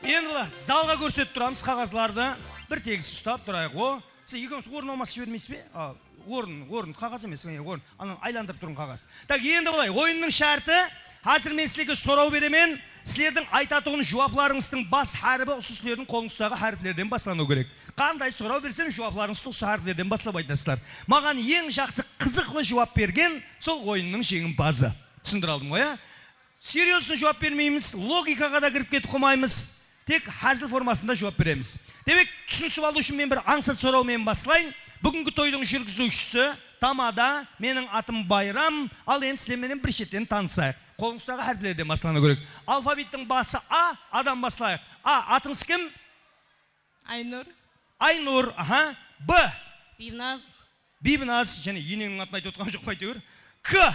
Енді бұлар залға көрсетіп тұрамыз қағазларды. Бір тегіс ұстап тұрайық. Сіз екеуіңіз орын алмасы жібермейсіз бе? Орын, қағаз емес, орын. Анан айландырып тұрын қағаз. Так, енді бұлай, ойынның шарты, қазір мен сілерге сұрау беремен, сілердің айтатығын жауапларыңыздың бас әрбі осы сілердің қолыңыздағы әріплерден баслану керек. Қандай сұрау берсем, жауапларыңызды осы әріплерден баслап айтасыздар. Маған ең жақсы қызықлы жауап берген сол ойынның жеңімпазы. Түсіндіре алдым ғой, серьезно жауап бермейміз, логикаға да кіріп кетіп қоймаймыз, тек хәзіл формасында жауап береміз. Демек, түсінісіп алу үшін мен бір аңсат сұраумен баслайын. Бүгінгі тойдың жүргізушісі Тамада, менің атым Байрам, ал енді сіздерменен бір шеттен танысайық. Қолыңыздағы әріплерден баслану керек. Алфавиттің басы А, адам баслайық. А, атыңыз кім? Айнұр, Б. Бибназ, және енеңнің атын айтып отқан жоқ па әйтеуір. К.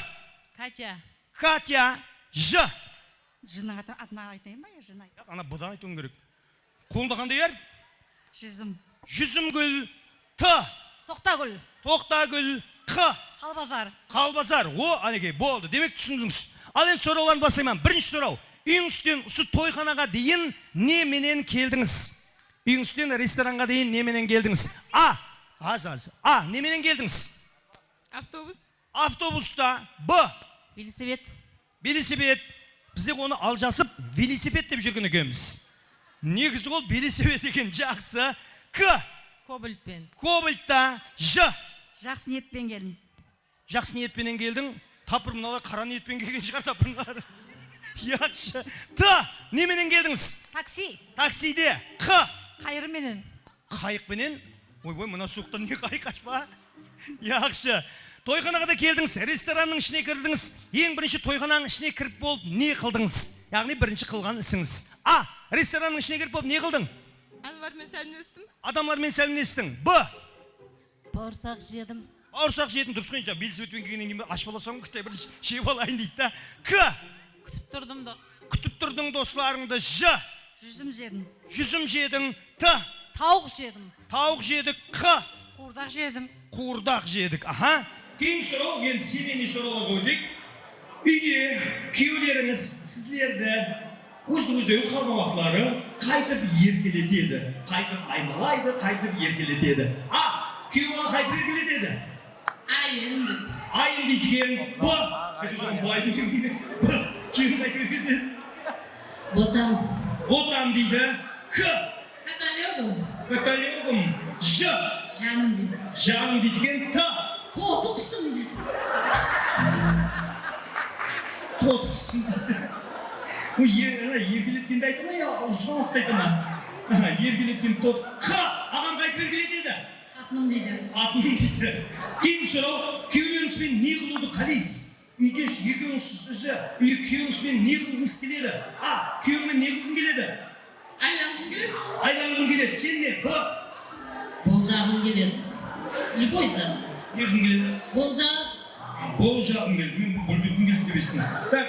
Катя. Ж. Жының атын айтайын ба, жын айт. Ана бұдан айтуың керек. Қолында қандай ер? Жүзімгүл. Т. Тоқтагүл. Қ. Қалбазар. О, анекей, болды. Демек түсіндіңіз. Ал енді сұрауларын басайман. Бірінші сұрау. Үйіңізден осы тойханаға дейін неменен келдіңіз? Үйіңізден ресторанға дейін неменен келдіңіз? А. А. Неменен келдіңіз? Автобуста. Б. Велосипед. Бізде оны алжасып, велосипед деп жүрген екенбіз. Негізі ол велосипед екен, жақсы. К. Кобальтта. Ж. Жақсы ниетпен келдім. Жақсы ниетпенен келдің. Тапыр мыналар қара ниетпен келген шығар тапырлар. Яқшы. Т. Неменен келдіңіз? Таксиде. Қ. Қайықпенен. Ой, мына суықтан не қайық ашпа? Яқшы. Тойханаға да келдіңіз, ресторанның ішіне кірдіңіз. Ең бірінші тойхананың ішіне кіріп болып не қылдыңыз? Яғни бірінші қылған ісіңіз. А. Ресторанның ішіне кіріп болып не қылдың? Адамлармен сәлемдестің. Б. Бауырсақ жедім. Дұрыс қойынша, велосипедпен келгеннен кейін ашып аласың, күтті бір жеп алайын дейді да. К. Күтіп тұрдың достарыңды. Ж. Жүзім жедің. Т. Тауық жедік. Қ. Қуырдақ жедік. Кейін сұрау, енді семейный сұрауға қойдық. Үйде күйеулеріңіз сіздерді өздеріңіз қалған уақытлары қайтып еркелетеді. Қайтып аймалайды, қайтып еркелетеді. А. Күйеуға қайтып еркелетеді? Айын дейді кен. Б. Күйеуін қайтып еркелетеді. Ботам. Ботам дейді. К. Каталогом. Каталогом. Ж. Жаным дейді. Жаным дейді. Т. Тотықсың дейді. Тотықсың. Ергелеткенді айта ма, я ұзғалақты айта ма? Ергелеткен тот. Қ. Ағам қайтып ергелет еді? Атным дейді. Атным дейді. Кейін сұрау, күйеулеріңізбен не қылуды қалайсыз? Үйде екеуіңіз күйеуіңізбен не қылғыңыз келеді? А, күйеуіңмен не қылғың келеді? Айланғым келеді. Айланғым келеді. Сен не? Б. Болжағым келеді. Любой зат. Не қылғың келеді? Болжағым. Болжағым келеді. Мен бүлдіргім келеді деп естім. Так,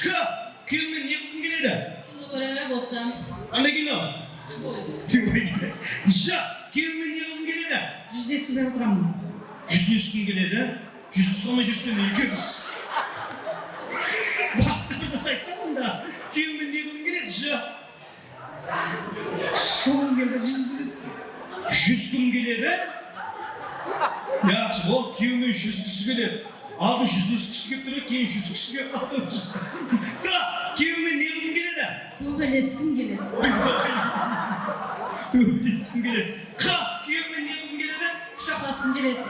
К. Күйеуіңмен не қылғың келеді? Кино көре болсам. Қандай кино? Любой. Ж. Күйеуіңмен не қылғың келеді? Жүздесуге отырамын. Жүздескің келеді. Жүздесуге жүрсен екеуміз. Басқа бір зат айтсам онда. Күйеуіңмен не қылғың келеді? Ж. Соғым келді. Жүзгім келеді. Яқшы, ол күйеуімен жүзгісі келеді. Алды жүздескісі келіп тұрады, кейін жүзгісі келіп қалды. Т. Күйеуімен не қылғың келеді? Төбелескім келеді. Төбелескім келеді. Қ. Күйеуімен не қылғың келеді? Құшақласқым келеді.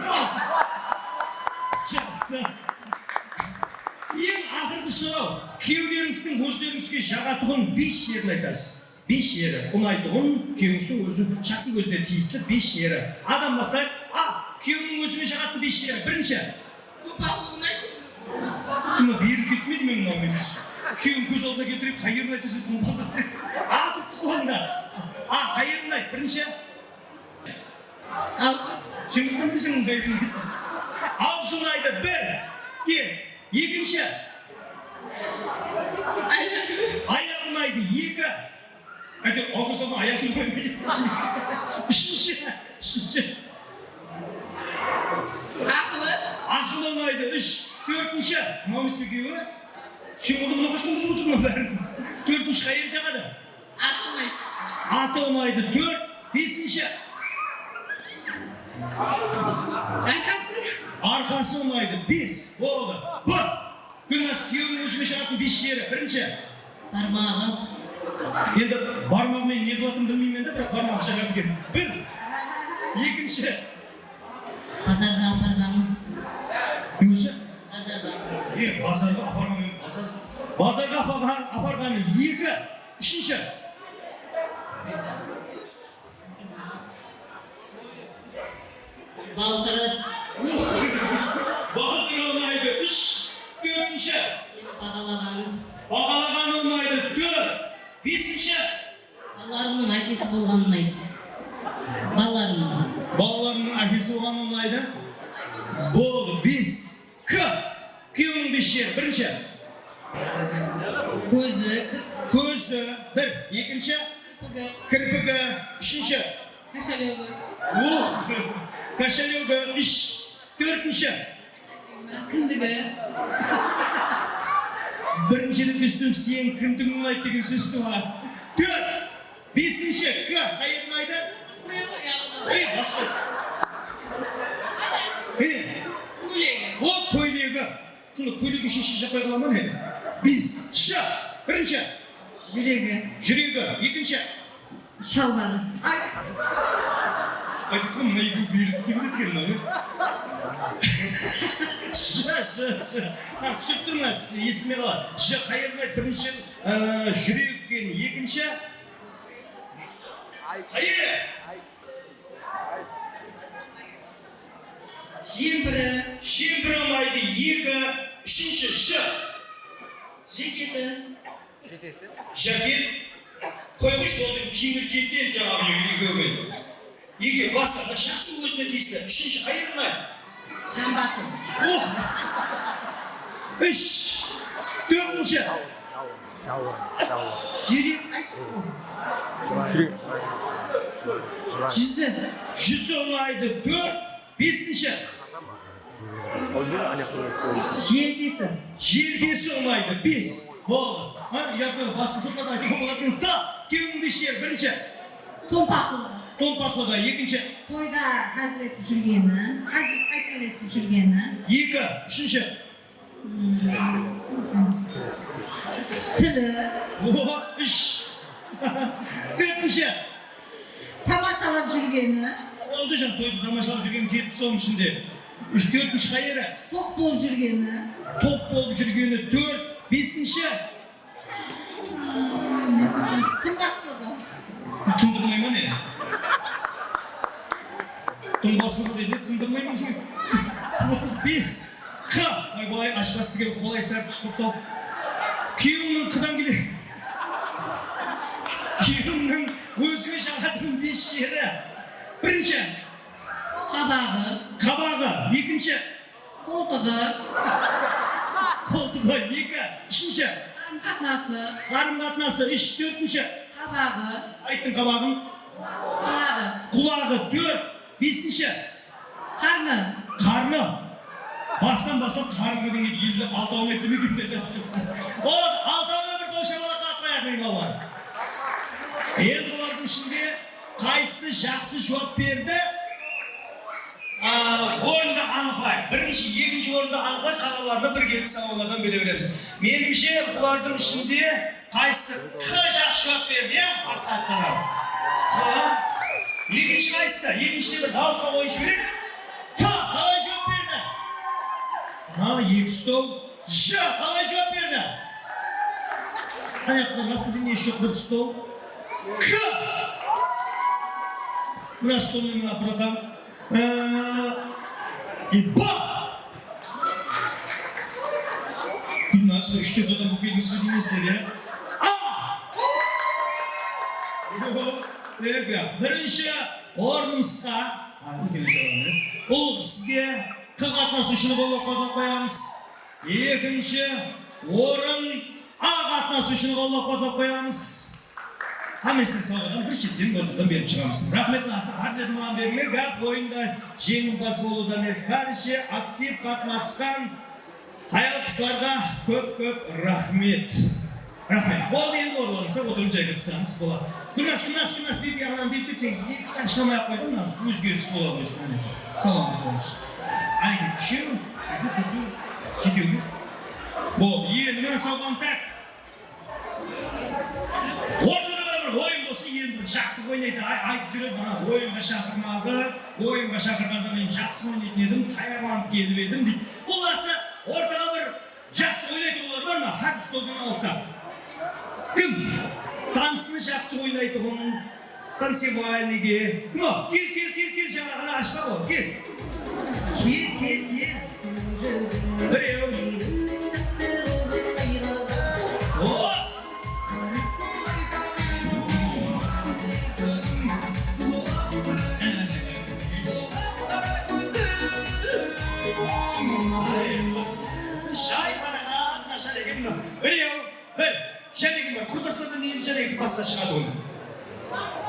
Жақсы. Ең ақырғы сұрау. Күйеулеріңіздің өздеріңізге жағатұғын 5 жерін айтасыз. 5 жері. Ұнайтұғын күйеуіңіздің өзі жақсы көзіне тиісті 5 жері. Адам бастайды. А. Күйеуінің өзіме жағатын 5 жері. Бірінші. Көпақлығын айт. Кімі беріп кетмеді мен мынаумен. Күйеуім көз алдына келтіріп, қайырын айтасы тұнбалды. А, тұтты қолында. А, қайырын айт. Бірінші. Аузын. Сен құтқан десің қайырын айт. Аузын айды. Бір. Екінші. Аяғын айды. Екі. Әйтеу, аузын салған аяғын айды. Үшінші. Ақылы. Ақылы ұнайды. 3. Төртінші. Мамыз бекеуі. Сен одан қашқын бұл отырма бәрін. Төртінші қайыр жағады? Аты ұнайды. Аты ұнайды. 4. Бесінші. Арқасы. Арқасы ұнайды. 5. Болды. Бұл. Гүлназ, күйеуінің өзіме жағатын 5 жері. Бірінші. Бармағы. Енді бармағымен не қылатын білмеймін де, бірақ бармағы жағады екен. 1. Екінші. Базарға апарғаны. Өзі? Базарға. Базарға апарғаны. Базарға апарғаны. 2. Үшінші. Балтыры. Балтыры ұнайды. 3. Төртінші. Бағалағаны. Бағалағаны ұнайды. 4. Бесінші. Балаларымның әкесі болғаны ұнайды. Балаларымның әкесі болғаны ұнайды. Болды. 5. К. Күйеуінің 5 жері. Бірінші. Көзі. Көзі. 1. Екінші. Кірпігі. Үшінші. Кашалегі. Кашалегі. 3. Төртінші. Кіндігі. Бірінші рет естім, сен кімдігін ұнайды деген сөзді ма? 4. Бесінші. К. Қайыр ұнайды? Басқа. Көйлегі. О, көйлегі. Сонда көйлегі шеше жақпай қыла ма не? 5. Ш. Бірінші. Жүрегі. Жүрегі. Екінші. Шалбары. Айтып мұна екі бүйректі білеткен мұны. Түсіп тұрмыз, естімей қала. Ж. Қайырмайды. Бірінші жүрегі. Екінші. Қайыры. Жемпірі. Жемпірі ұнайды. 2. Үшінші. Ж. Жекеті. Жакет. Қойғыш болды. Киімді киеттен жаңағы екеуімен. 2. Басқа. Жақсы өзіне тиісті. Үшінші. Қайыр ұнайды. Жамбасы. 3. Төртінші. Жүрек айт. Жүзі. Жүзі ұнайды. 4. Бесінші. Желкесі. Желкесі ұнайды. 5. Болды. Басқа сұрқада айтуға болатын. Күйеуінің 5 жері. Бірінші. Томпақлығы. Томпақлығы. Екінші. Тойда әзірлетіп жүргені. Әзірлесіп жүргені. 2. Үшінші. Tili. O, iş. Dörtінші. Tamaşalap жүргені. Oldu can toydu tamaşalap жүрген ketті соның ішінде. Dörtінші қайері. Тоқ болып жүргені. Топ болып жүргені төрт. Бесінші. Тыңғаслығы. Тыңдырмай ма не? Тыңғаслығы дейді, тыңдырмай ма? Бес. Қ. Ай, ашпа сізге қолай сәріп түсіп күйеуімнің қыдан келеді. Күйеуімнің өзге жағатын бес жері. Бірінші. Қабағы. Қабағы. Екінші. Қолтығы. Қолтығы. Екі. Үшінші. Қатынасы. Қарым-қатынасы. Үш. Төртінші. Қабағы. Айттың қабағын. Құлағы. Құлағы. Төрт. Бесінші. Қарны. Қарны. Бастан қарны деген елді алтауын етті мекендерді айтқызсын. Ол алтауына бір қол шабалақ атпай балалар. Енді бұлардың ішінде қайсысы жақсы жауап берді? Орында анықпай. Бірінші, екінші орында анықпай, қалаларда бір келді сауалlarдан бере береміз. Меніңше бұлардың ішінде қайсысы Қ жақсы жауап берді? Екінші қайсысы? Екіншіде бір дауысқа қойышы берек. Қ қалай жауап берді? Екі стол. Ж қалай жауап берді? Аяқтар басында не жоқ бір стол. К. Мына столмен мына братан. И Ба. Bilmez mi? Üçte adam bu kelime söylediğinizde ya. Birinci ornumuzda бұл сізге қыл қатынасушыны болып қойамыз. Екінші орын А қатынасушыны болып қойамыз. Хаместің сауадан бір шеттен көрдім беріп шығамыз. Рахмет насып, ардеді маған беріңдер. Гәп ойында жеңімпаз болуды емес. Бәрінше актив қатынасқан аял қыздарға көп рахмет. Рахмет. Болды енді орыларыңызға отырып жайға түсаңыз болады. Күнас, бейбі ағынан бейбі сен екі шықамай қойдым, өзгеріс болады өсін. Салам болыңыз. Айғы үшеу, жетеуге. Болды, енді мен салған тәк. Орнына да бір ойын болсын, енді бір жақсы ойнайды. Айтып жүреді, бана ойынға шақырмады. Ойынға шақырғанда мен жақсы ойнайтын едім, таяғанып келіп едім дейді. Оласы ортаға бір жақсы ойнайды олар бар ма? Хақ столдан алса. Кім? Танысыны жақсы ойнайды оның. Танцевальныйге. Кім о? Кел, жаңағына ашпа ғой, кел. Кел. Біреу. О! Біреу, жәнегім бар, құрдастардан енді жәнегім басқа шығады оны.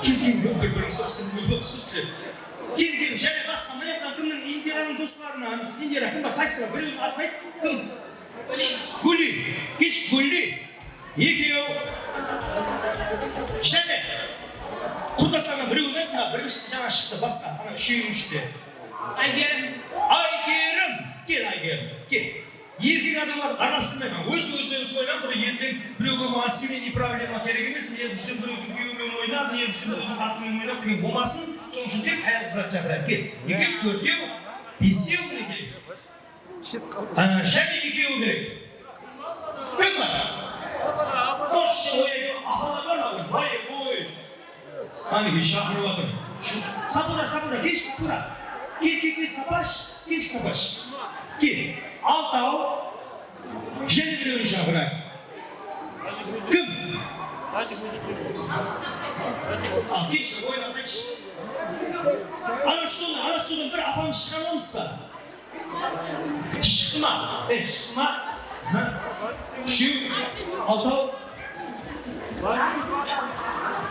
Кел, бір соқсын, Кел, және басқа маяқтан кімнің Индираның достарынан, Индира кім бар, қайсыға біреуін атмайды, кім? Гүли, кеш Гүли, екеу, және құрдастарынан біреуін айтма, біріншісі жаңа шықты басқа, ана үшеуінің ішінде. Айгерім, кел Айгерім, кел. Еркек адамдар арасында өз-өзіңіз ойнап, ертең біреуге маған семейный проблема керек емес, не үшін біреудің күйеуімен ойнап, не үшін біреудің қатынымен ойнап деген болмасын, соның үшін тек аяқ қыздар шақырайық. Кел, екеу, төртеу, бесеу керек. Және екеу керек. Кім бар? Қошшы ойы, апалар бар ма? Ой. Анеге шақырып отыр. Сапыра, кеш сапыра. Кел, сапаш, кеш сапаш. Кел. Алтау, және біреуін шақырайық. Кім? Кешті, ойнап қайтшы. Ана столдан бір апамыз шығарамыз ба? Шықты ма? Үшеу, алтау.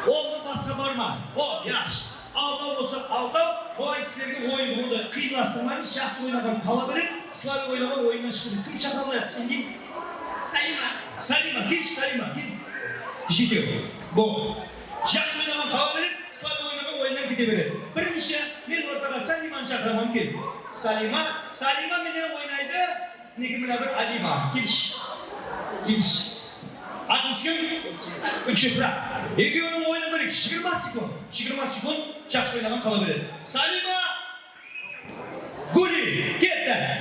Олды басқа бар ма? Яқшы. Алтау болса алтау, олай кісілерге ойын болды қиынластырмаймыз, жақсы ойнаған қала береді, славы ойнаған ойыннан шығып. Кім шақыралайды сен дейін? Салима, кел. Жетеу. Жақсы ойнаған қала береді, славы ойнаған ойыннан кете береді. Бірінші мен ортаға Салиманы шақырамын, кел. Салима менен ойнайды, неге мына бір Алима, келші. Atınız kim? Şifra. Ekiyonun oyunu bir 20 sekund. 20 sekund жақсы oynagan kala beredi. Salima Guli ketdi.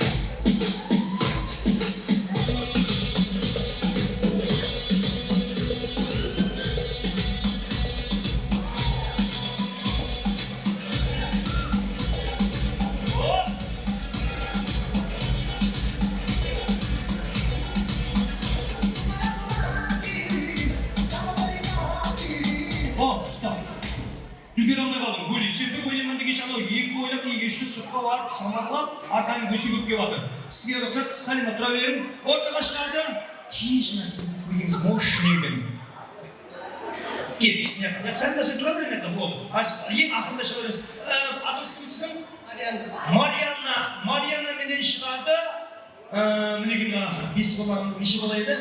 Stop. Үлгере алмай қалдым. Гүл, сен ойнаман деген шамалы екі ойлап, егешті сұртқа барып, самарлап, арқаңы көше көпке батыр. Сізге рұқсат, Салима тұра берім. Ортаға шығады. Кешіна сіздің көргеніңіз мощный бен. Кет, сен сен тұра берем енді болды. Ең ақырында шыға береміз. Атыңыз кімсің? Марианна менен шығады. Мінекей бес баланың неше бала еді?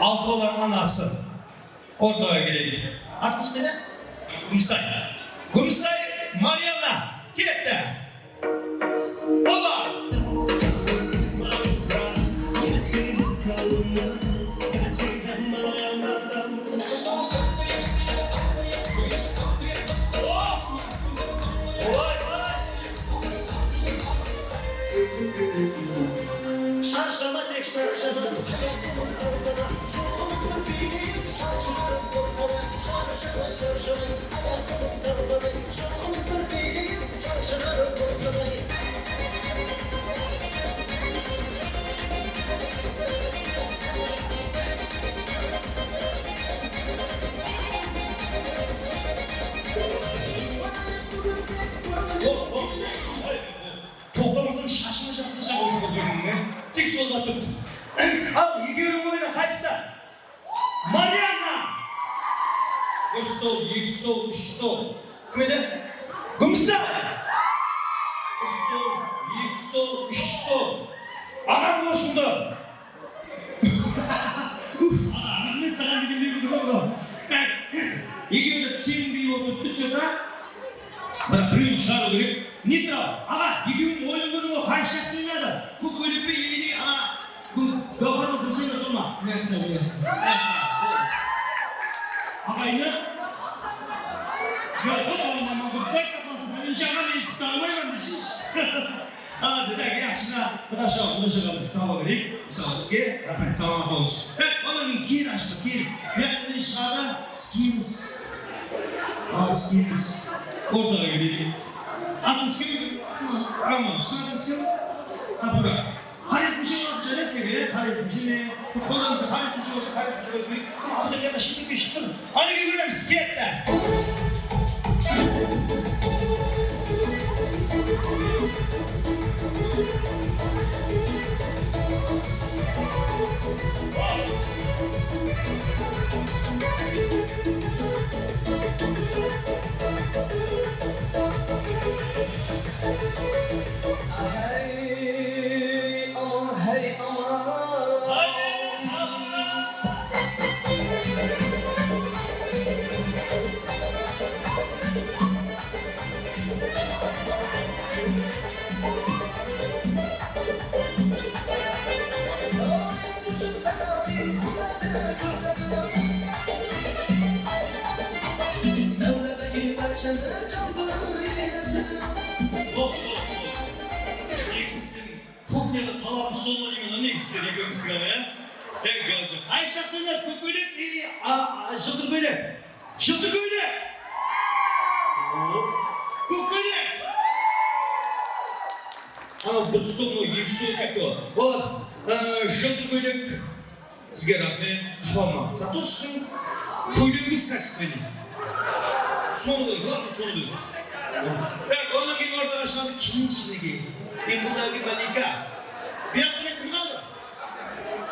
6 баланың анасы. Ортаға келеді. Атыңыз мене? Гүмсай Марианна кетті. Ола! Şarjama tek şarjama Toplamasın şaşını şapsın hoşuma dönümüne. Tek solda tut. Al, yigirinin oyunu kaçsa. Marianna! 1 stol, 2 stol, 3 stol. Kümede? Gümsay! 1 stol, 2 stol, 3 stol. Adam boşunda. Rahmet sana bir bilgi oldu. Yigirinin kim bir yolu tutacağına bırak birini çağırı görüp Nitro, ağa, yigirinin oyununu o kaçacak oynadı. Bu böyle bir yeni ağa bu gavarma kımsayla sorma. Ağayını ya bu da olmama bu dek saplasın sen inşallah ne istamayla düşüş. Hadi de yaşına budaşalım tamam vereyim. Müsaadesiyle rahmet tamam olsun. Evet onun kir açtı kir. Yakın inşallah skins. Skins. Orada gidelim. Adınız kim? Ramon. Adınız kim? Sapura. Karesmi şey olsa çaresine göre karesmi şimdi kullanırsa karesmi şey olsa karesmi şey olsa ama ya da şimdi bir şey tutun. Hani bir görelim skiyetler. Kuknede talabı sonuna limanı ne istedi gömüsüne ya? Evet gördüm. Ayşe söyler kuknede jıldır böyle. Jıldır böyle. Kuknede. Ama bir stolunu iki stol kaptı o. Вот, jıldır böyle. Sizge rahmet. Tamam. Зато sizin köylüğünüz kastedi. Sonunda, glad sonunda. Evet, onun gibi orada aşağıda kimin içine giyin? Ben buradaki Malika. Bir hakkında kim kaldı?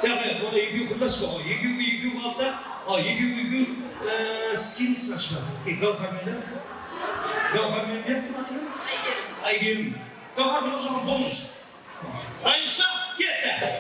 Ya evet, orada yıkıyor kurdas koy. Yıkıyor kaldı. Yıkıyor skin saçma. Gavhar mıydı? Gavhar mıydı? Bir hakkında hatırlıyor musun? Aygerim. Gavhar mıydı o zaman bonus. Aynısı gitti.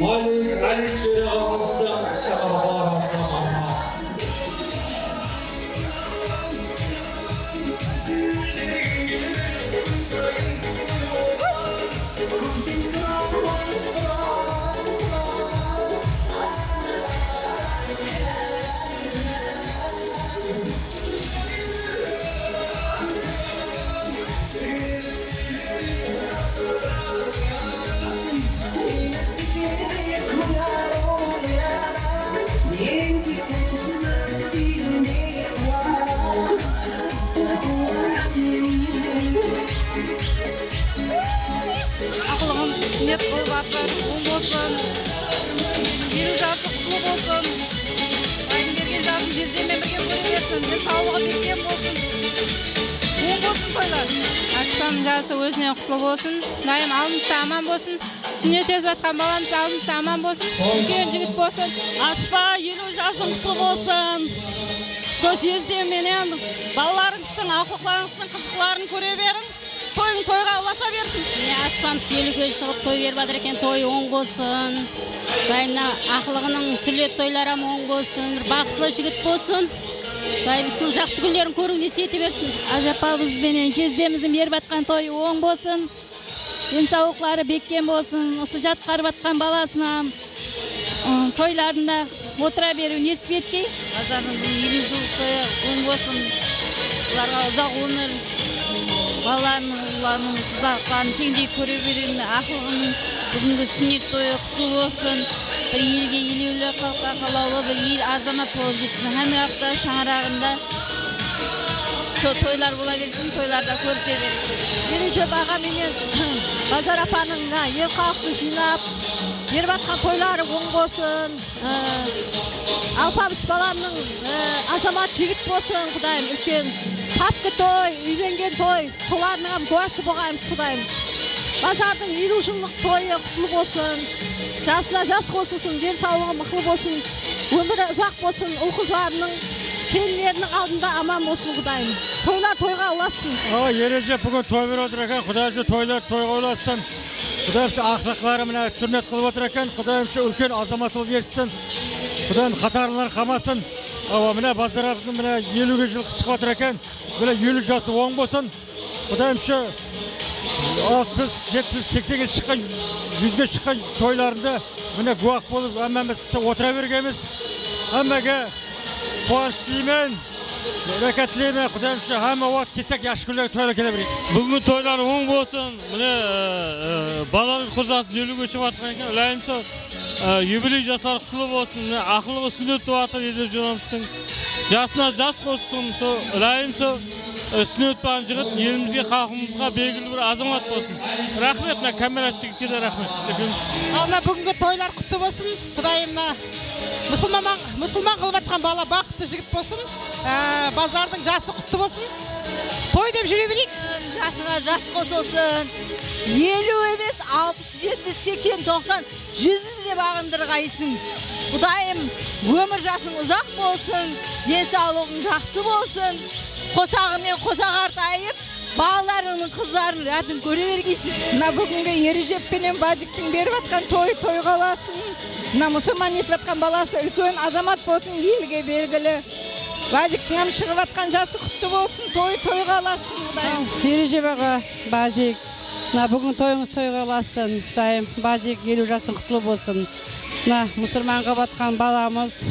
Malik Alisher ağızdan çağırlar. Ақылығым ниет қылып жатыр, оң болсын. Елу жасы құтлы болсын. Айын берген жасын жездемен бірге көре берсін. Денсаулығы бекем болсын. Оң болсын тойлар. Аспан жасы өзіне құтлы болсын. Дайым алдымызда аман болсын. Сүннет етіп жатқан баламыз алдымызда аман болсын. Үлкен жігіт болсын. Аспа 50 жасың құтлы болсын. Сол жездеменен балаларыңыздың, ақылықтарыңыздың қызықларын көре берің. Тойың тойға ұласа берсін. Аспан сүйеліге шығып той беріп жатыр екен, той оң болсын. Дайына ақылығының сүлет тойлары оң болсын. Бақытлы жігіт болсын. Дайымыздың жақсы күндерін көріңіз ете берсін. Ажапабыз бенен жездеміздің беріп жатқан той оң болсын. Денсаулықтары бекем болсын. Осы жатқарып жатқан баласына тойларында отыра беру несіп еткей. Базардың 50 жыл тойы оң болсын. Оларға ұзақ өмір, балаларының қызақтарын теңдей көре беретін ақылығының бүгінгі сүннет тойы құтты болсын. Бір елге елеулі халыққа қалаулы бір ел азамат болып жетсін. Хамирақта шаңырағында тойлар бола берсін, тойларда көрсе береді. Ережеп аға менен Базар апаның ел халықты жинап беріп жатқан тойлары оң болсын. Алпамыс баламның азамат жігіт болсын, Құдайым. Үлкен тапқы той, үйленген той, соларының куәсі болғанымыз, Құдайым. Базардың 50 жылдық тойы құтлы болсын. Жасына жас қосылсын, денсаулығы мықты болсын. Өмірі ұзақ болсын, ұл-қызларының келіндерінің алдында аман болсын, Құдайым. Тойлар тойға ұласын. Ережеп бүгін той беріп отыр екен, Құдайымшы тойлар тойға ұласын. Құдайымшы ақылықтары мына сүннет қылып отыр екен, Құдайымшы үлкен азамат болып ерсін. Құдайым қатарлар қамасын. Мына Базарабының мына 50-ге жылқы шығып отыр екен. Мына 50 жасы оң болсын. Құдайымшы 60, 70, 80-ге шыққан, 100-ге шыққан тойларында міне гуақ болып әммәміз отыра бергенбіз. Әммәге қуаныш тілеймін, берекет тілеймін. Құдайымшы әммә уақыт кесек яшы күндегі тойлар келе берейік. Бүгінгі тойлар оң болсын. Міне баланың қызасын 50-ге шығып жатқан екен. Лайымсы юбилей жасар құтлы болсын. Ақылығы сүннет туаты деді жөніміздің. Жасына жас қоссын. Лайымсы сүннет баған жігіт елімізге, халқымызға белгілі бір азамат болсын. Рахмет, мына камерасы жігітке рахмет. Бүгінгі тойлар құтты болсын. Құдайымна мұсылман қылып жатқан бала бақытты жігіт болсын. Базардың жасы құтты болсын. Той деп жүре берейік. Жасыңа жас қосылсын. 50 емес, 60, 70, 80, 90, 100 деп ағындырғайсың. Құдайым, өмір жасың ұзақ болсын, денсаулығың жақсы болсын. Қосағымен қосақ артайып, балаларының қыздарын рәтін көре бергейсің. Мына бүгінгі Ережеп пенен Базиктің беріп жатқан той қаласын. Мына мұсылман етіп жатқан баласы үлкен азамат болсын, елге белгілі. Базиктің шығып жатқан жасы құтты болсын, той қаласын. Ережеп аға, Базик, бүгін тойыңыз той қаласын. Базик 50 жасың құтлы болсын. Мұсылманға батқан баламыз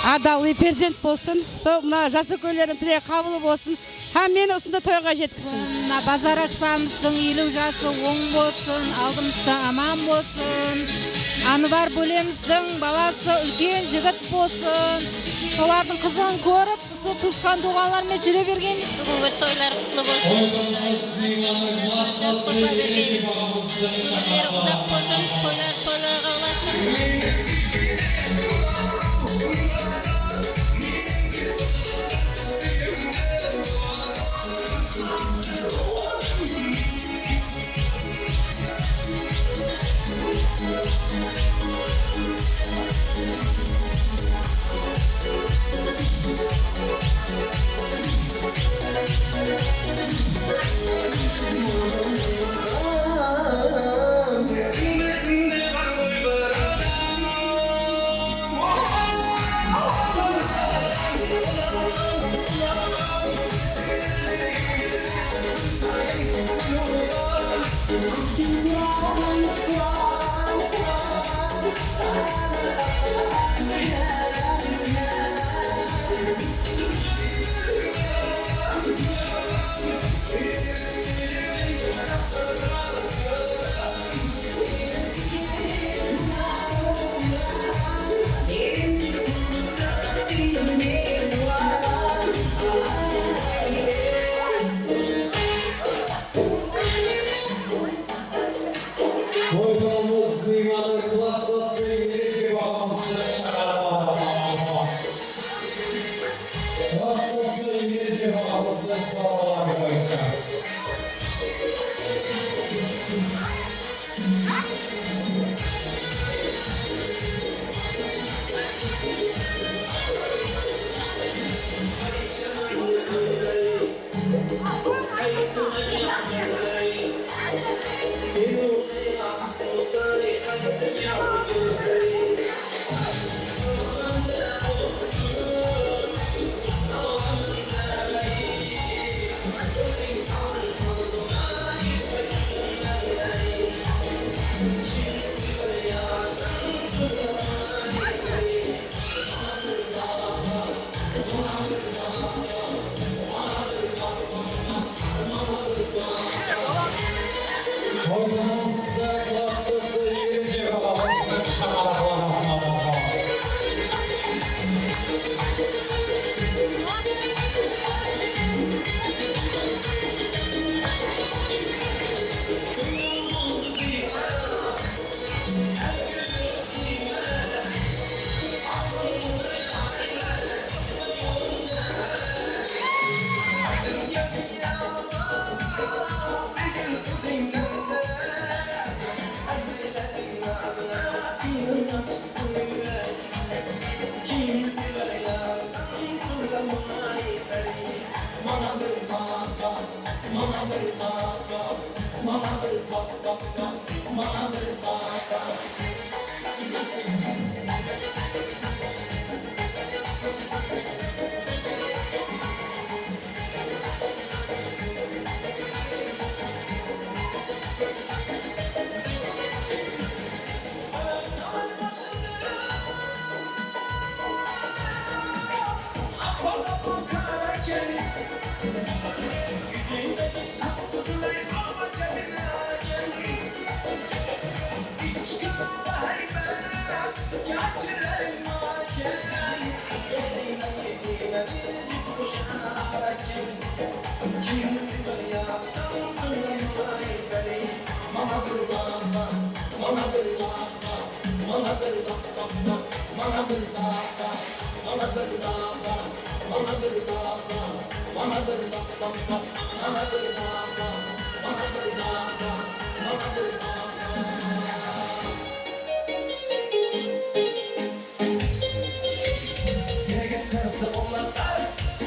адалы перзент болсын. Мына жасы көйлерін тілек қабылы болсын. Мені осында тойға жеткісін. Базар ашпамыздың 50 жасы оң болсын, алдымызда аман болсын. Анвар бөлеміздің баласы үлкен жігіт болсын. Солардың қызын көріп, туысқан туғанлармен жүре бергенбіз. Бүгінгі тойлар құтлы болсын. Жас қоса берген. Өмірлері ұзақ болсын, тойларға ұласын.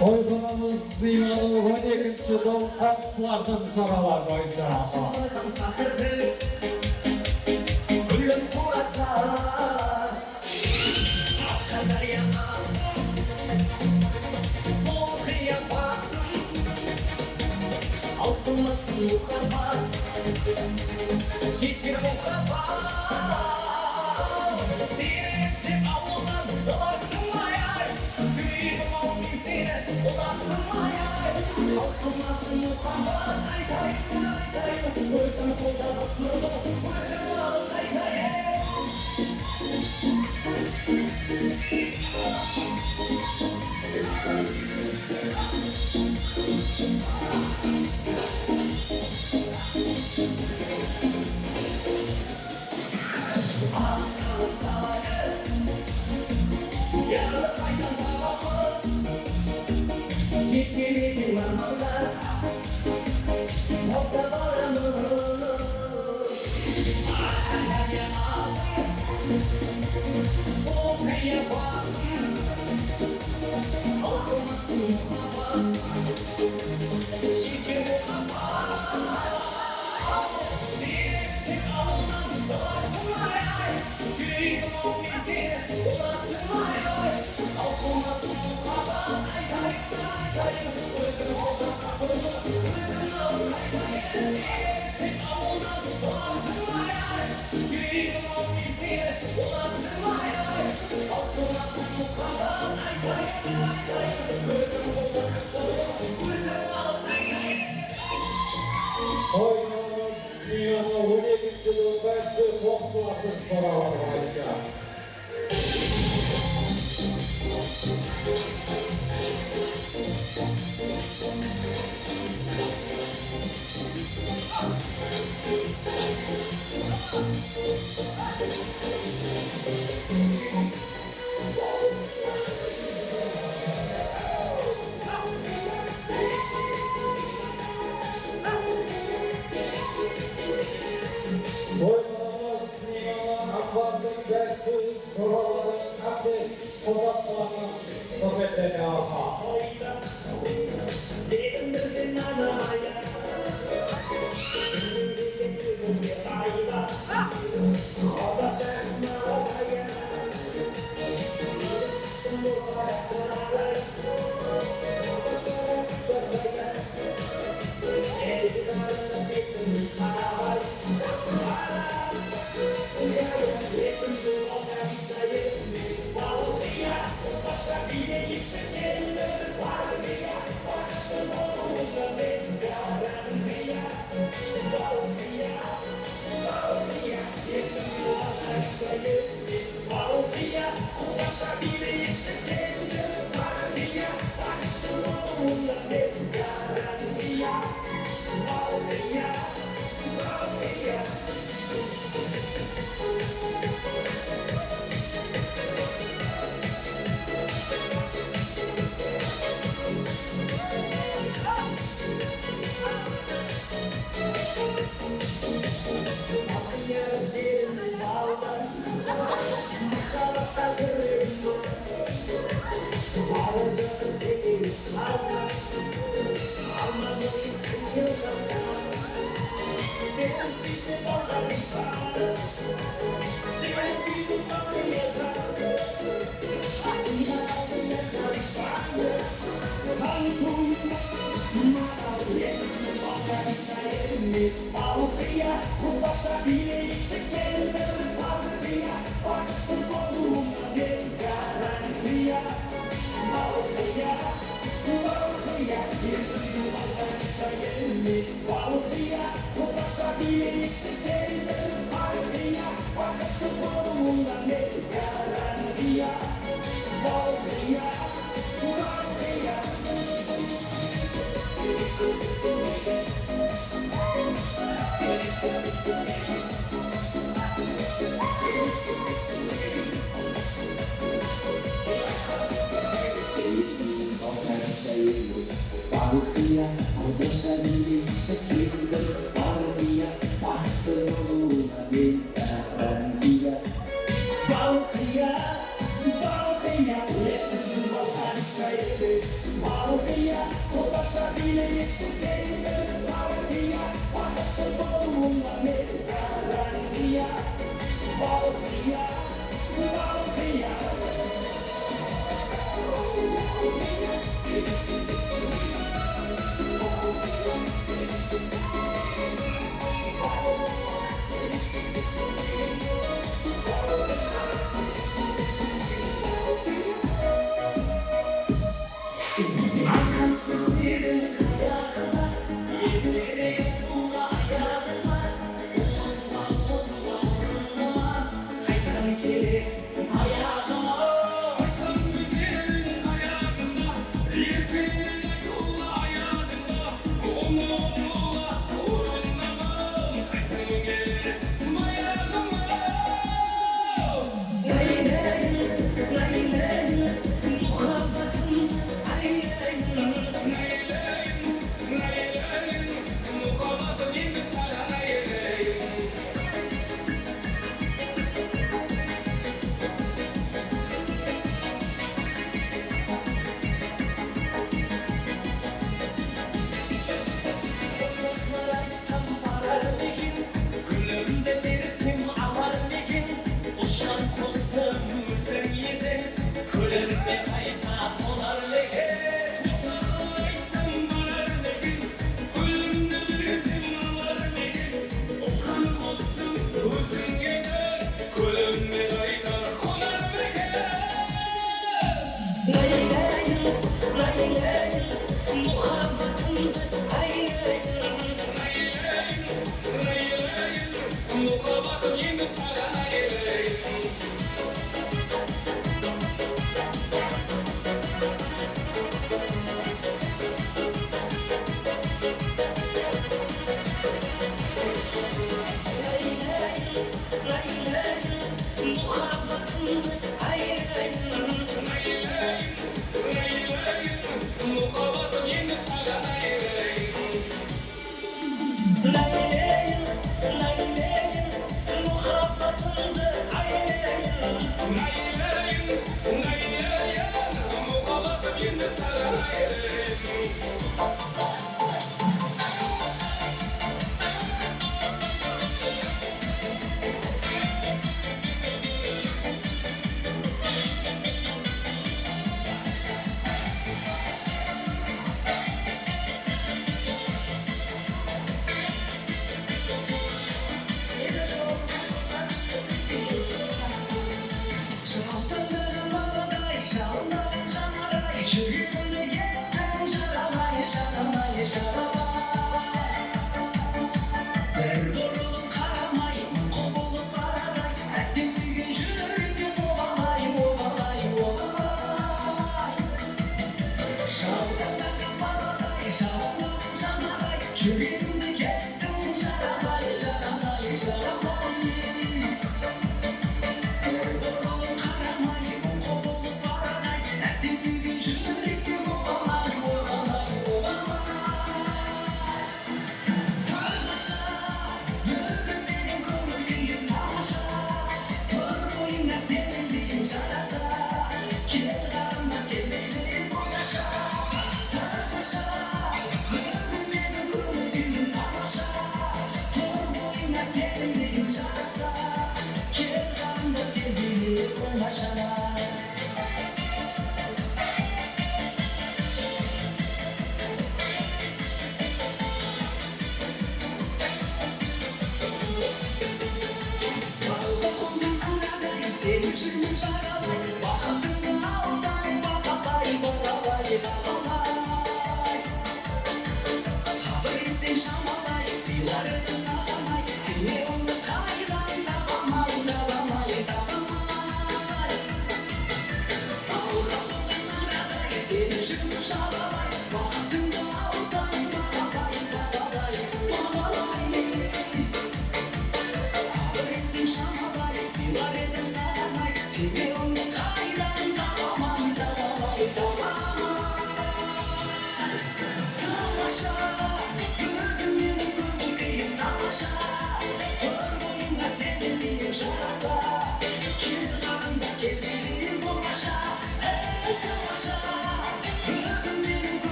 Toyxonamiz Meymanı 12-chi dom qatıslardan saralar boyunca. Gülüm kuratar Kadar yanasın Soğuk yapasın Alsınmasın muhabbat Jitir muhabbat Seni istep avuldan Olaktım ayar Yüreğim olmayayım seni Olaktım ayar Alsınmasın muhabbat Aytayım aytayım Özüm kolda başladım Özüm alıp aytayım Yaralı kaydan havamız Şitili limanlar Olsa varımız Arkadan yanasın Soğuk yapasın Olsunmasın muhabbat Şitir muhabbat Seni avundan Dolaktım ayay Yüreğim olmayayım seni Dolaktım ayay Alsınmasın muhabbat Aytayım aytayım Özüm oldan başladım Özüm alıp aytayım Seni avundan Dolaktım ayay Yüreğim olmayayım seni Dolaktım ayay Alsınmasın muhabbat Aytayım aytayım Özüm oldan başladım Özüm alıp aytayım Toyxonamiz Meymanı 12-chi dom barcha qatıslardan saralar boyunca. Toyxonamiz Meymanı Akbar'dan barcha so'rovlar hamda qodaslardan sohbatlarga alsa. Dedim bildim anamaya Geçirdim bir ayda Oda şansına odaya Çıktım bu taraflara Oda şansına odaya Elbizarın sesin karay Resim bu oda bir sayı Nostalgia Başa bile yetişkenler var ya Başım olunca ben garantiya Nostalgia Resim bu oda bir sayı Nostalgia Başa bile yetişkenler var ya Başım olunca ben garantiya Nostalgia Nostalgia, başa bile yetişkenler var ya Başım olunca ben Balkıya ulaşabilse kimdir Balkıya baktı yoluna bir garantiya Balkıya Lesin bakarsa yedesin Balkıya ulaşabilse kimdir Balkıya baktı yoluna bir garantiya Balkıya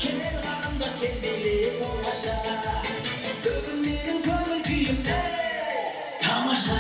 Gel qarindosh kel deylik oңаша Бүгін менің көңіл күйімде тамаша